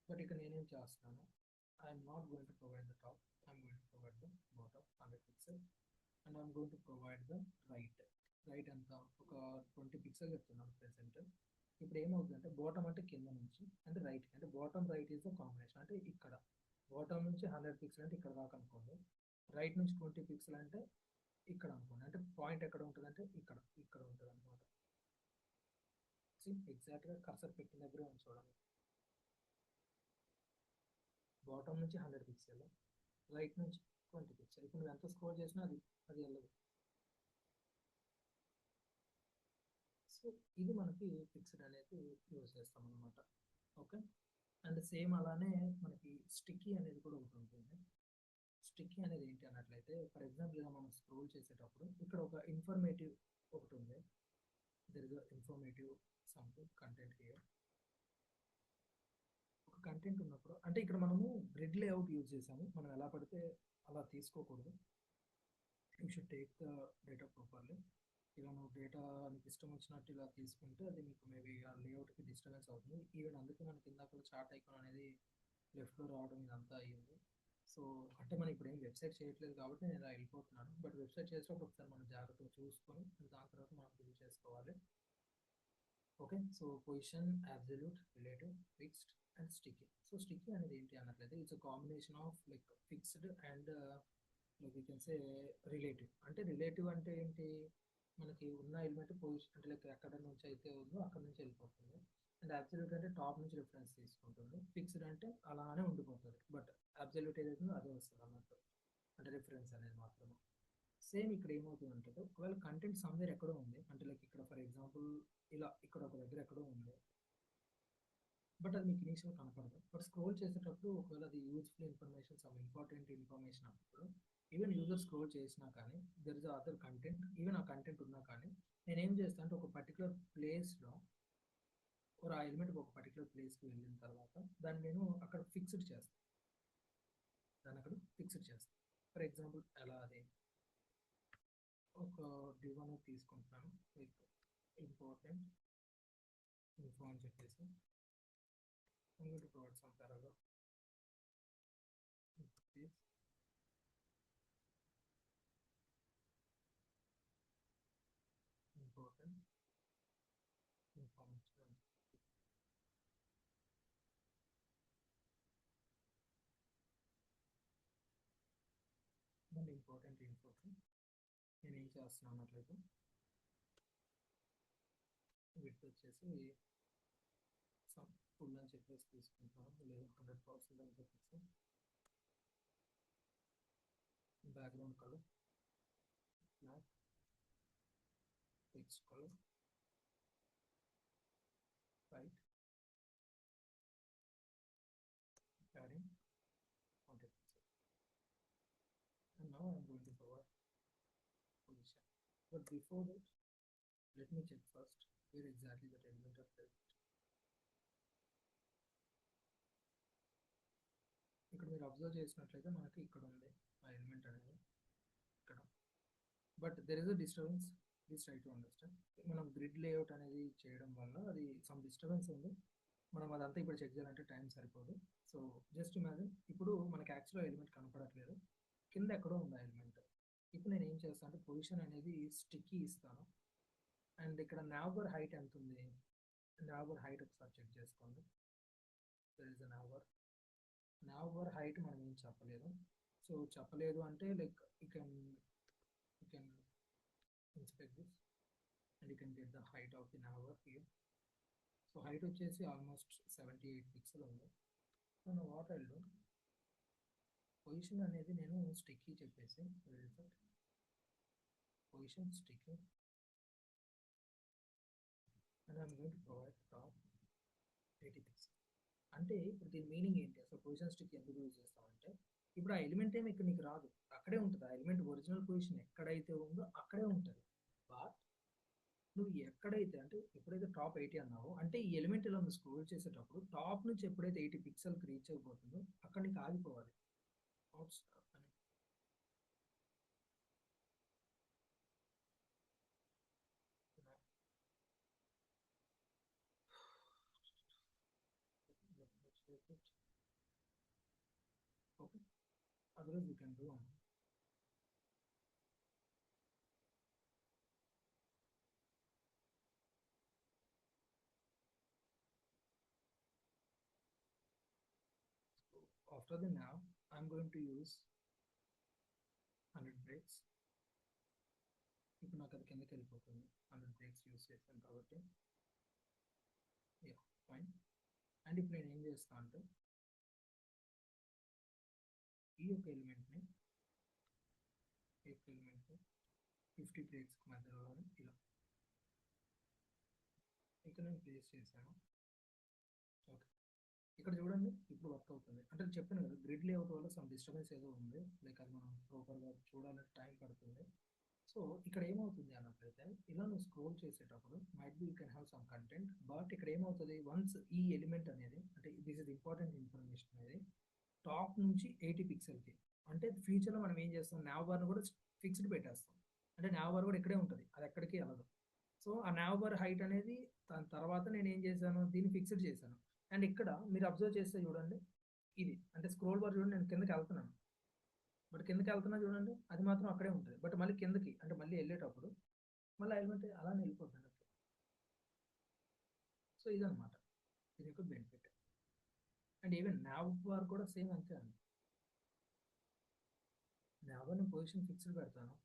బట్ ఇక్కడ నేనేం చేస్తున్నాను, I'm not going to provide the top, I'm going to provide the bottom 100 pixel. And I'm going to provide the right ఎంత ఒక 20 పిక్సెల్ చెప్తున్నాను ప్రెసెంట్. ఇప్పుడు ఏమవుతుందంటే, బాటమ్ అంటే కింద నుంచి, అంటే రైట్, అంటే bottom right is the combination. అంటే ఇక్కడ బాటమ్ నుంచి 100 పిక్సెల్ అంటే ఇక్కడ దాకా అనుకోండి, రైట్ నుంచి 20 పిక్సెల్ అంటే ఇక్కడ అనుకోండి. అంటే పాయింట్ ఎక్కడ ఉంటుంది అంటే ఇక్కడ ఉంటుంది అనమాట. ఎగ్జాక్ట్గా కర్సర్ పెట్టిన దగ్గరే ఉంది చూడండి. బాటమ్ నుంచి 100 పిక్సెల్, రైట్ నుంచి 20 పిక్సెల్. ఇప్పుడు నువ్వు ఎంత స్క్రోల్ చేసినా అది వెళ్ళదు. సో ఇది మనకి ఫిక్స్డ్ అనేది యూజ్ చేస్తాం అనమాట. ఓకే. అండ్ సేమ్ అలానే మనకి స్టిక్కీ అనేది కూడా ఒకటి ఉంటుంది. స్టిక్కీ అనేది ఏంటి అన్నట్లయితే, ఫర్ ఎగ్జాంపుల్ ఇలా మనం స్క్రోల్ చేసేటప్పుడు ఇక్కడ ఒక ఇన్ఫర్మేటివ్ ఒకటి ఉంది. There is informative something content here. ఒక కంటెంట్ ఉన్నప్పుడు అంటే ఇక్కడ మనము గ్రిడ్ లేఅవుట్ యూజ్ చేసాము, మనం ఎలా పడితే అలా తీసుకోకూడదు. You should take the data properly. ఇలా నువ్వు డేటా నీకు ఇష్టం వచ్చినట్టు ఇలా తీసుకుంటే అది మీకు మేబీ ఆ లేఅవుట్కి డిస్టర్బెన్స్ అవుతుంది. ఈవెన్ అందుకే మనకి ఇందాక చార్ట్ ఐకాన్ అనేది లెఫ్ట్లో రావడం ఇదంతా అయ్యింది. సో అంటే మనం ఇప్పుడు ఏం వెబ్సైట్ చేయట్లేదు కాబట్టి నేను ఇలా వెళ్ళిపోతున్నాను. బట్ వెబ్సైట్ చేసేటప్పుడు ఒకసారి మనం జాగ్రత్తగా చూసుకొని దాని తర్వాత మనం బిల్ చేసుకోవాలి. Okay. So position, absolute, relative, fixed and sticky. So sticky అనేది ఏంటి అన్నట్లయితే, it's a combination of like fixed and like you can say relative. అంటే రిలేటివ్ అంటే ఏంటి, మనకి ఉన్న ఎలిమెంట్ పొజిషన్ అంటే లైక్ ఎక్కడ నుంచి అయితే ఉందో అక్కడ నుంచి వెళ్ళిపోతుంది. అండ్ అబ్సల్యూట్ అంటే టాప్ నుంచి రిఫరెన్స్ తీసుకుంటుంది. ఫిక్స్డ్ అంటే అలానే ఉండిపోతుంది, బట్ అబ్సల్యూట్ ఏదైతుందో అదే వస్తుంది అన్నట్టు, అంటే రిఫరెన్స్ అనేది మాత్రమే. సేమ్ ఇక్కడ ఏమవుతుందంటే, ఒకవేళ కంటెంట్ సమ్వేర్ ఎక్కడో ఉంది, అంటే లైక్ ఇక్కడ ఫర్ ఎగ్జాంపుల్ ఇలా ఇక్కడ ఒక దగ్గర ఎక్కడో ఉంది, బట్ అది మీకు ఇనీషియల్ కనపడదు. బట్ స్క్రోల్ చేసేటప్పుడు ఒకవేళ అది useful information, some important information అప్పుడు ఈవెన్ యూజర్ స్క్రోల్ చేసినా కానీ there is other content, even ఆ కంటెంట్ ఉన్నా కానీ నేనేం చేస్తాను అంటే ఒక పర్టికులర్ ప్లేస్లో ఒక ఆ ఎలిమెంట్ ఒక పర్టికులర్ ప్లేస్కి వెళ్ళిన తర్వాత దాన్ని నేను అక్కడ ఫిక్స్డ్ చేస్తాను. ఫర్ ఎగ్జాంపుల్ ఎలా అది ఒక డివన్ తీసుకుంటున్నాను, లైక్ ఇంపార్టెంట్ ఇన్ఫో అని చెప్పేసి I'm going to provide some paragraph. This important information. One important information. నేను ఏం చేస్తున్నాను అట్లయితే వీటి వచ్చేసి ఫుల్ అని చెప్పేసి తీసుకుంటాను, లేదా 100% అని చెప్పేసి. Background colour black, text colour white, padding 100%. And now I'm going to provide position. But before that, let me check first where exactly that element are present. ఇక్కడ మీరు అబ్జర్వ్ చేసినట్లయితే మనకి ఇక్కడ ఉంది ఆ ఎలిమెంట్ అనేది ఇక్కడ. But there is a disturbance, please try to understand. మనం గ్రిడ్ లేఅవుట్ అనేది చేయడం వల్ల అది సమ్ డిస్టర్బెన్స్ ఉంది. మనం అదంతా ఇప్పుడు చెక్ చేయాలంటే టైం సరిపోదు. సో జస్ట్ ఇమాజిన్, ఇప్పుడు మనకి యాక్చువల్గా ఎలిమెంట్ కనపడట్లేదు, కింద ఎక్కడో ఉంది ఆ ఎలిమెంట్. ఇప్పుడు నేను ఏం చేస్తాను అంటే పొజిషన్ అనేది స్టిక్కీ ఇస్తాను. అండ్ ఇక్కడ నావర్ హైట్ ఎంత ఉంది, నావర్ హైట్ ఒకసారి చెక్ చేసుకోండి. There is a navbar height మనం ఏం చెప్పలేదు. సో చెప్పలేదు అంటే like you can inspect this and you can get the height of the navbar here. So height వచ్చేసి ఆల్మోస్ట్ 78 పిక్సెల్ ఉంది. సో నా వాట్ ఐ డూ, పొజిషన్ అనేది నేను స్టిక్కీ చెప్పేసి position sticky and I'm going to provide top 80 pixel. అంటే ఇప్పుడు దీని meaning ఏంటి, అసలు పొజిషన్ స్టిక్ ఎందుకు యూజ్ చేస్తామంటే, ఇప్పుడు ఆ ఎలిమెంట్ ఏమి ఇక్కడ నీకు రాదు, అక్కడే ఉంటుంది. ఆ ఎలిమెంట్ ఒరిజినల్ పొజిషన్ ఎక్కడైతే ఉందో అక్కడే ఉంటుంది. బట్ నువ్వు ఎక్కడైతే అంటే ఎప్పుడైతే టాప్ 80 అన్నావో, అంటే ఈ ఎలిమెంట్ ఇలా నువ్వు స్క్రోల్ చేసేటప్పుడు టాప్ నుంచి ఎప్పుడైతే 80 పిక్సెల్కి రీచ్ అయిపోతుందో అక్కడ నీకు ఆగిపోవాలి. Okay, otherwise we can do on. So after the nav, I'm going to use 100 breaks. ఇప్పుడు నాకు అది కిందకి వెళ్ళిపోతుంది, 100 బ్రేక్స్ యూస్ చేశాను కాబట్టి. Yeah fine. అండ్ ఇప్పుడు నేను ఏం చేస్తాను అంటే ఈ యొక్క ఎలిమెంట్ని 50 బ్రేక్స్ మధ్యలో ఇలా ఇక్కడ నేను ప్లేస్ చేశాను. ఓకే, ఇక్కడ చూడండి ఇప్పుడు వర్క్ అవుతుంది. అంటే చెప్పాను కదా, గ్రిడ్ లేఅవుట్ వల్ల సమ్ డిస్టర్బెన్స్ ఏదో ఉంది, లైక్ అది మనం ప్రాపర్గా చూడాలంటే టైం పడుతుంది. సో ఇక్కడ ఏమవుతుంది అన్నట్లయితే, ఇలా నువ్వు స్క్రోల్ చేసేటప్పుడు might be you can have some content, but ఇక్కడ ఏమవుతుంది, వన్స్ ఈ ఎలిమెంట్ అనేది, అంటే దిస్ ఇస్ ఇంపార్టెంట్ ఇన్ఫర్మేషన్ అనేది టాప్ నుంచి 80 పిక్సెల్కి, అంటే ఫ్యూచర్లో మనం ఏం చేస్తాం, నావ్ బార్ను కూడా ఫిక్స్డ్ పెట్టేస్తాం. అంటే నావ్ బార్ కూడా ఇక్కడే ఉంటుంది, అది ఎక్కడికి వెళ్ళదు. సో ఆ నావ్ బార్ హైట్ అనేది దాని తర్వాత నేను ఏం చేశాను, దీన్ని ఫిక్స్డ్ చేశాను. అండ్ ఇక్కడ మీరు అబ్జర్వ్ చేస్తే చూడండి, ఇది అంటే స్క్రోల్ బార్ చూడండి, నేను కిందకి వెళ్తున్నాను, బట్ కిందకి వెళ్తున్నా చూడండి, అది మాత్రం అక్కడే ఉంటుంది. బట్ మళ్ళీ కిందకి అంటే మళ్ళీ వెళ్ళేటప్పుడు మళ్ళీ ఎలిమెంట్ అలానే వెళ్ళిపోతుంది. సో ఇదనమాట దీని యొక్క benefit. And even now bar కూడా సేమ్ అంతే అండి. నావ్ బార్ పొజిషన్ ఫిక్స్డ్ పెడతాను,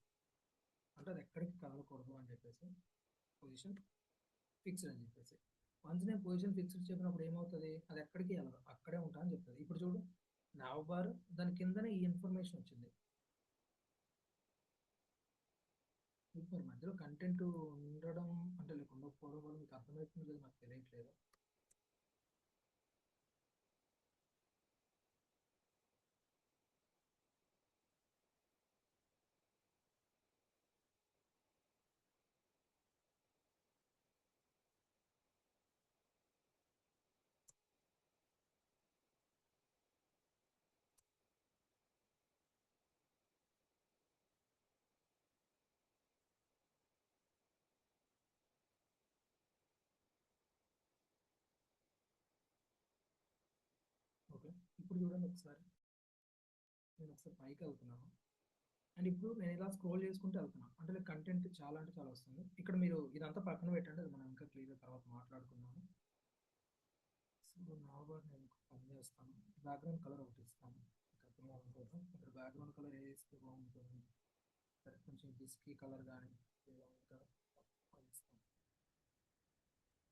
అంటే అది ఎక్కడికి కదలకూడదు అని చెప్పేసి పొజిషన్ ఫిక్స్డ్ అని చెప్పేసి. వన్స్ నేను పొజిషన్ ఫిక్స్డ్ చెప్పినప్పుడు ఏమవుతుంది, అది ఎక్కడికి వెళ్ళదు, అక్కడే ఉంటా అని చెప్తుంది. ఇప్పుడు చూడు, నావ్ బార్ దాని కిందనే ఈ ఇన్ఫర్మేషన్ వచ్చింది. ఇప్పుడు మధ్యలో కంటెంట్ ఉండడం అంటే లేక ఉండకపోవడం వల్ల మీకు అర్థమవుతుంది కదా, నాకు తెలియట్లేదు. ఓకే, ఇప్పుడు చూడండి ఒకసారి, నేను ఒకసారి పైకి వెళ్తున్నాను. అండ్ ఇప్పుడు నేను ఇలా స్క్రోల్ చేసుకుంటూ వెళ్తున్నాను, అంటే కంటెంట్ చాలా అంటే చాలా వస్తుంది. ఇక్కడ మీరు ఇదంతా పక్కన పెట్టండి, అది మనం ఇంకా క్లియర్గా తర్వాత మాట్లాడుకున్నాము. సో నా బార్ నేను పని చేస్తాను, బ్యాక్గ్రౌండ్ కలర్ ఒకటి ఇస్తాను అర్థం కోసం. ఇక్కడ బ్యాక్గ్రౌండ్ కలర్ ఏ ఇస్తే బాగుంటుంది, సరే కొంచెం బిస్కీ కలర్ కానీ ఏదో ఇంకా ఇస్తాను.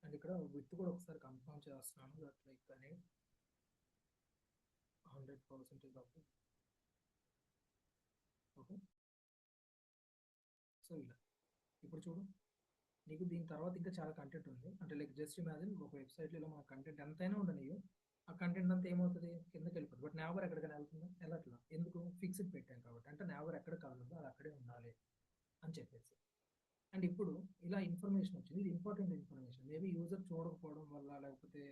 అండ్ ఇక్కడ విత్ కూడా ఒకసారి కన్ఫర్మ్ చేస్తున్నాను దట్ లైక్ అని 100% ఆఫ్ ఓకే. సో ఇలా ఇప్పుడు చూడు, నీకు దీని తర్వాత ఇంకా చాలా కంటెంట్ ఉంది. అంటే లైక్ జస్ట్ ఇమాజిన్ ఒక వెబ్సైట్లో ఇలా మన కంటెంట్ ఎంతైనా ఉండనియు, ఆ కంటెంట్ అంతా ఏమవుతుంది కిందకి వెళ్ళిపోతుంది. బట్ నెవర్ ఎక్కడికైనా వెళ్తుందా? వెళ్ళట్లా. ఎందుకు? ఫిక్స్డ్ పెట్టాం కాబట్టి. అంటే నెవర్ ఎక్కడ కలదు, అది అక్కడే ఉండాలి అని చెప్పేసి. అండ్ ఇప్పుడు ఇలా ఇన్ఫర్మేషన్ వచ్చింది, ఇది ఇంపార్టెంట్ ఇన్ఫర్మేషన్. మేబీ యూజర్ చూడకపోవడం వల్ల లేకపోతే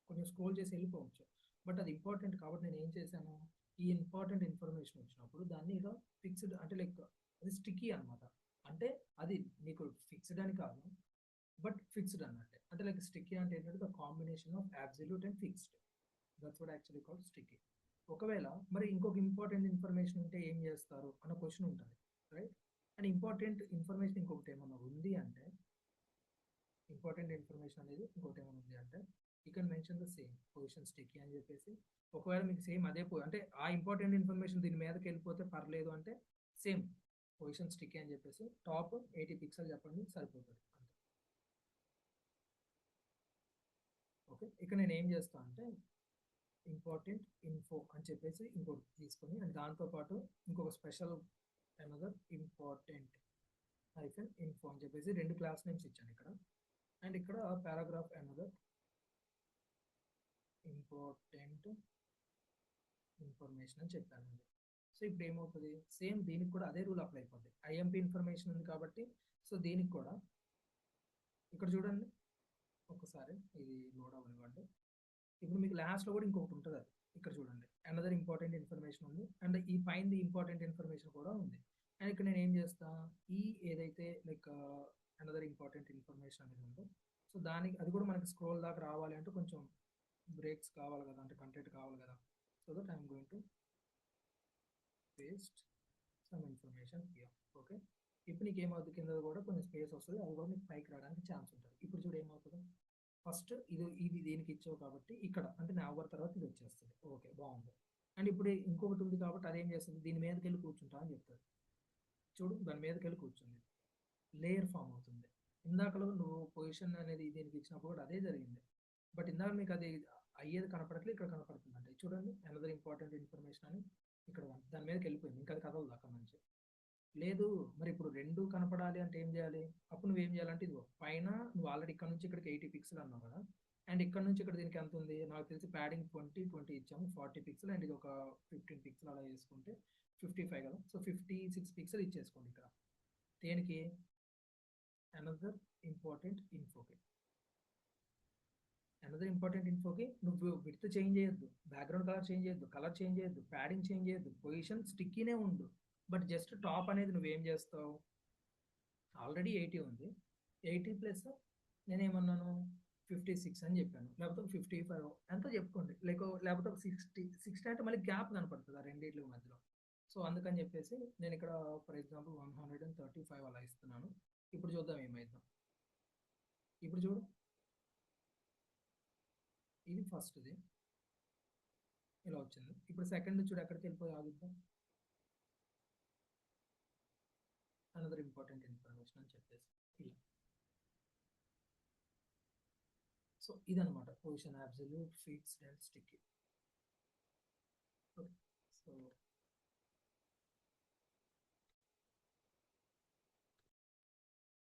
కొంచెం స్క్రోల్ చేసి వెళ్ళిపోవచ్చు. బట్ అది ఇంపార్టెంట్ కాబట్టి నేను ఏం చేశాను, ఈ ఇంపార్టెంట్ ఇన్ఫర్మేషన్ వచ్చినప్పుడు దాన్ని ఇలా ఫిక్స్డ్ అంటే లైక్ అది స్టిక్కీ అనమాట. అంటే అది నీకు ఫిక్స్డ్ అని కాదు, బట్ ఫిక్స్డ్ అన్నట్టే. అంటే లైక్ స్టిక్కీ అంటే ఏంటంటే the combination of absolute and fixed. That's what actually called sticky. ఒకవేళ మరి ఇంకొక ఇంపార్టెంట్ ఇన్ఫర్మేషన్ ఉంటే ఏం చేస్తారు అన్న క్వశ్చన్ ఉంటుంది, రైట్? అండ్ ఇంపార్టెంట్ ఇన్ఫర్మేషన్ ఇంకొకటి ఏమన్నా ఉంది అంటే, ఇంపార్టెంట్ ఇన్ఫర్మేషన్ అనేది ఇంకోటి ఏమైనా ఉంది అంటే you can mention the same position sticky అని చెప్పేసి. ఒకవేళ మీకు సేమ్ అదే అంటే ఆ ఇంపార్టెంట్ ఇన్ఫర్మేషన్ దీని మీదకి వెళ్ళిపోతే పర్లేదు అంటే సేమ్ పొజిషన్ స్టిక్కీ అని చెప్పేసి టాప్ 80 పిక్సెల్ చెప్పండి సరిపోతుంది అంతే. ఓకే, ఇక నేను ఏం చేస్తాను అంటే ఇంపార్టెంట్ ఇన్ఫో అని చెప్పేసి ఇంకోటి తీసుకొని అండ్ దాంతోపాటు ఇంకొక special another important hyphen info అని చెప్పేసి రెండు క్లాస్ నేమ్స్ ఇచ్చాను ఇక్కడ. అండ్ ఇక్కడ పారాగ్రాఫ్ అనదర్ ఇంపార్టెంట్ ఇన్ఫర్మేషన్ అని చెప్పాను. సో ఇప్పుడు ఏమవుతుంది, సేమ్ దీనికి కూడా అదే రూల్ అప్లై అయిపోద్ది. ఐఎంపీ ఇన్ఫర్మేషన్ ఉంది కాబట్టి సో దీనికి కూడా ఇక్కడ చూడండి ఒకసారి ఇది లోడ్ అవ్వనివ్వండి. ఇప్పుడు మీకు లాస్ట్లో కూడా ఇంకొకటి ఉంటుంది, అది ఇక్కడ చూడండి అనదర్ ఇంపార్టెంట్ ఇన్ఫర్మేషన్ ఉంది అండ్ ఈ పైన ఇంపార్టెంట్ ఇన్ఫర్మేషన్ కూడా ఉంది. అండ్ ఇక్కడ నేను ఏం చేస్తా, ఈ ఏదైతే లైక్ అనదర్ ఇంపార్టెంట్ ఇన్ఫర్మేషన్ అనేది ఉందో సో దానికి అది కూడా మనకి స్క్రోల్ దాకా రావాలి అంటే కొంచెం బ్రేక్స్ కావాలి కదా, అంటే కంటెంట్ కావాలి కదా. So that I'm going to paste some information here. Okay, ఇప్పుడు నీకు ఏమవుతుంది, కింద కూడా కొంచెం స్పేస్ వస్తుంది, అది కూడా నీకు పైకి రావడానికి ఛాన్స్ ఉంటుంది. ఇప్పుడు చూడు ఏమవుతుంది, ఫస్ట్ ఇది దీనికి ఇచ్చావు కాబట్టి ఇక్కడ అంటే నా అవర్ తర్వాత ఇది వచ్చేస్తుంది. ఓకే బాగుంది. అండ్ ఇప్పుడు ఇంకొకటి ఉంది కాబట్టి అదేం చేస్తుంది, దీని మీదకి వెళ్ళి కూర్చుంటా అని చెప్తుంది. చూడు దాని మీదకి వెళ్ళి కూర్చుంది, లేయర్ ఫామ్ అవుతుంది. ఇందాకలో నువ్వు పొజిషన్ అనేది దీనికి ఇచ్చినప్పుడు కూడా అదే జరిగింది. బట్ ఇందాక మీకు అది అయ్యేది కనపడట్లేదు, ఇక్కడ కనపడుతుంది. అంటే చూడండి అనదర్ ఇంపార్టెంట్ ఇన్ఫర్మేషన్ అని ఇక్కడ దాని మీదకి వెళ్ళిపోయింది, ఇంకా అది కదలదు అక్కడ నుంచి. లేదు మరి ఇప్పుడు రెండు కనపడాలి అంటే ఏం చేయాలి, అప్పుడు నువ్వేం చేయాలంటే ఇదిగో పైన నువ్వు ఆల్రెడీ ఇక్కడ నుంచి ఇక్కడికి 80 పిక్సెల్ అన్నావు కదా, అండ్ ఇక్కడ నుంచి ఇక్కడ దీనికి ఎంత ఉంది నాకు తెలిసి ప్యాడింగ్ 20 ఇచ్చాము 40 పిక్సెల్ అండ్ ఇది ఒక 15 పిక్సెల్ అలా వేసుకుంటే 55 కదా. సో 56 పిక్సెల్ ఇచ్చేసుకోండి ఇక్కడ. దేనికి, అనదర్ ఇంపార్టెంట్ ఇన్ఫోకి. అనదర్ ఇంపార్టెంట్ ఇన్ఫోకి నువ్వు విడ్త్ చేంజ్ చేయొద్దు, బ్యాక్గ్రౌండ్ కలర్ చేంజ్ చేయొద్దు, కలర్ చేంజ్ చేయొద్దు, ప్యాడింగ్ చేంజ్ చేయొద్దు, పొజిషన్ స్టిక్కీనే ఉండు. బట్ జస్ట్ టాప్ అనేది నువ్వేం చేస్తావు, ఆల్రెడీ 80 ఉంది, 80 ప్లస్ నేనేమన్నాను 56 అని చెప్పాను, లేకపోతే 55 ఎంత చెప్పుకోండి, లేకపోతే ఒక 60 అంటే మళ్ళీ గ్యాప్ కనపడుతుంది ఆ రెండింటి మధ్యలో. సో అందుకని చెప్పేసి నేను ఇక్కడ ఫర్ ఎగ్జాంపుల్ 135 అలా ఇస్తున్నాను. ఇప్పుడు చూద్దాం ఏమైందో. ఇప్పుడు చూడు ఇది ఫస్ట్ది ఇలా వచ్చింది. ఇప్పుడు సెకండ్ చూడు ఎక్కడికి వెళ్ళిపోయి ఆగుద్దాం, అనదర్ ఇంపార్టెంట్ ఇన్ఫర్మేషన్ అని చెప్పేసి ఇలా. సో ఇదనమాట position absolute fixed and sticky. Okay, so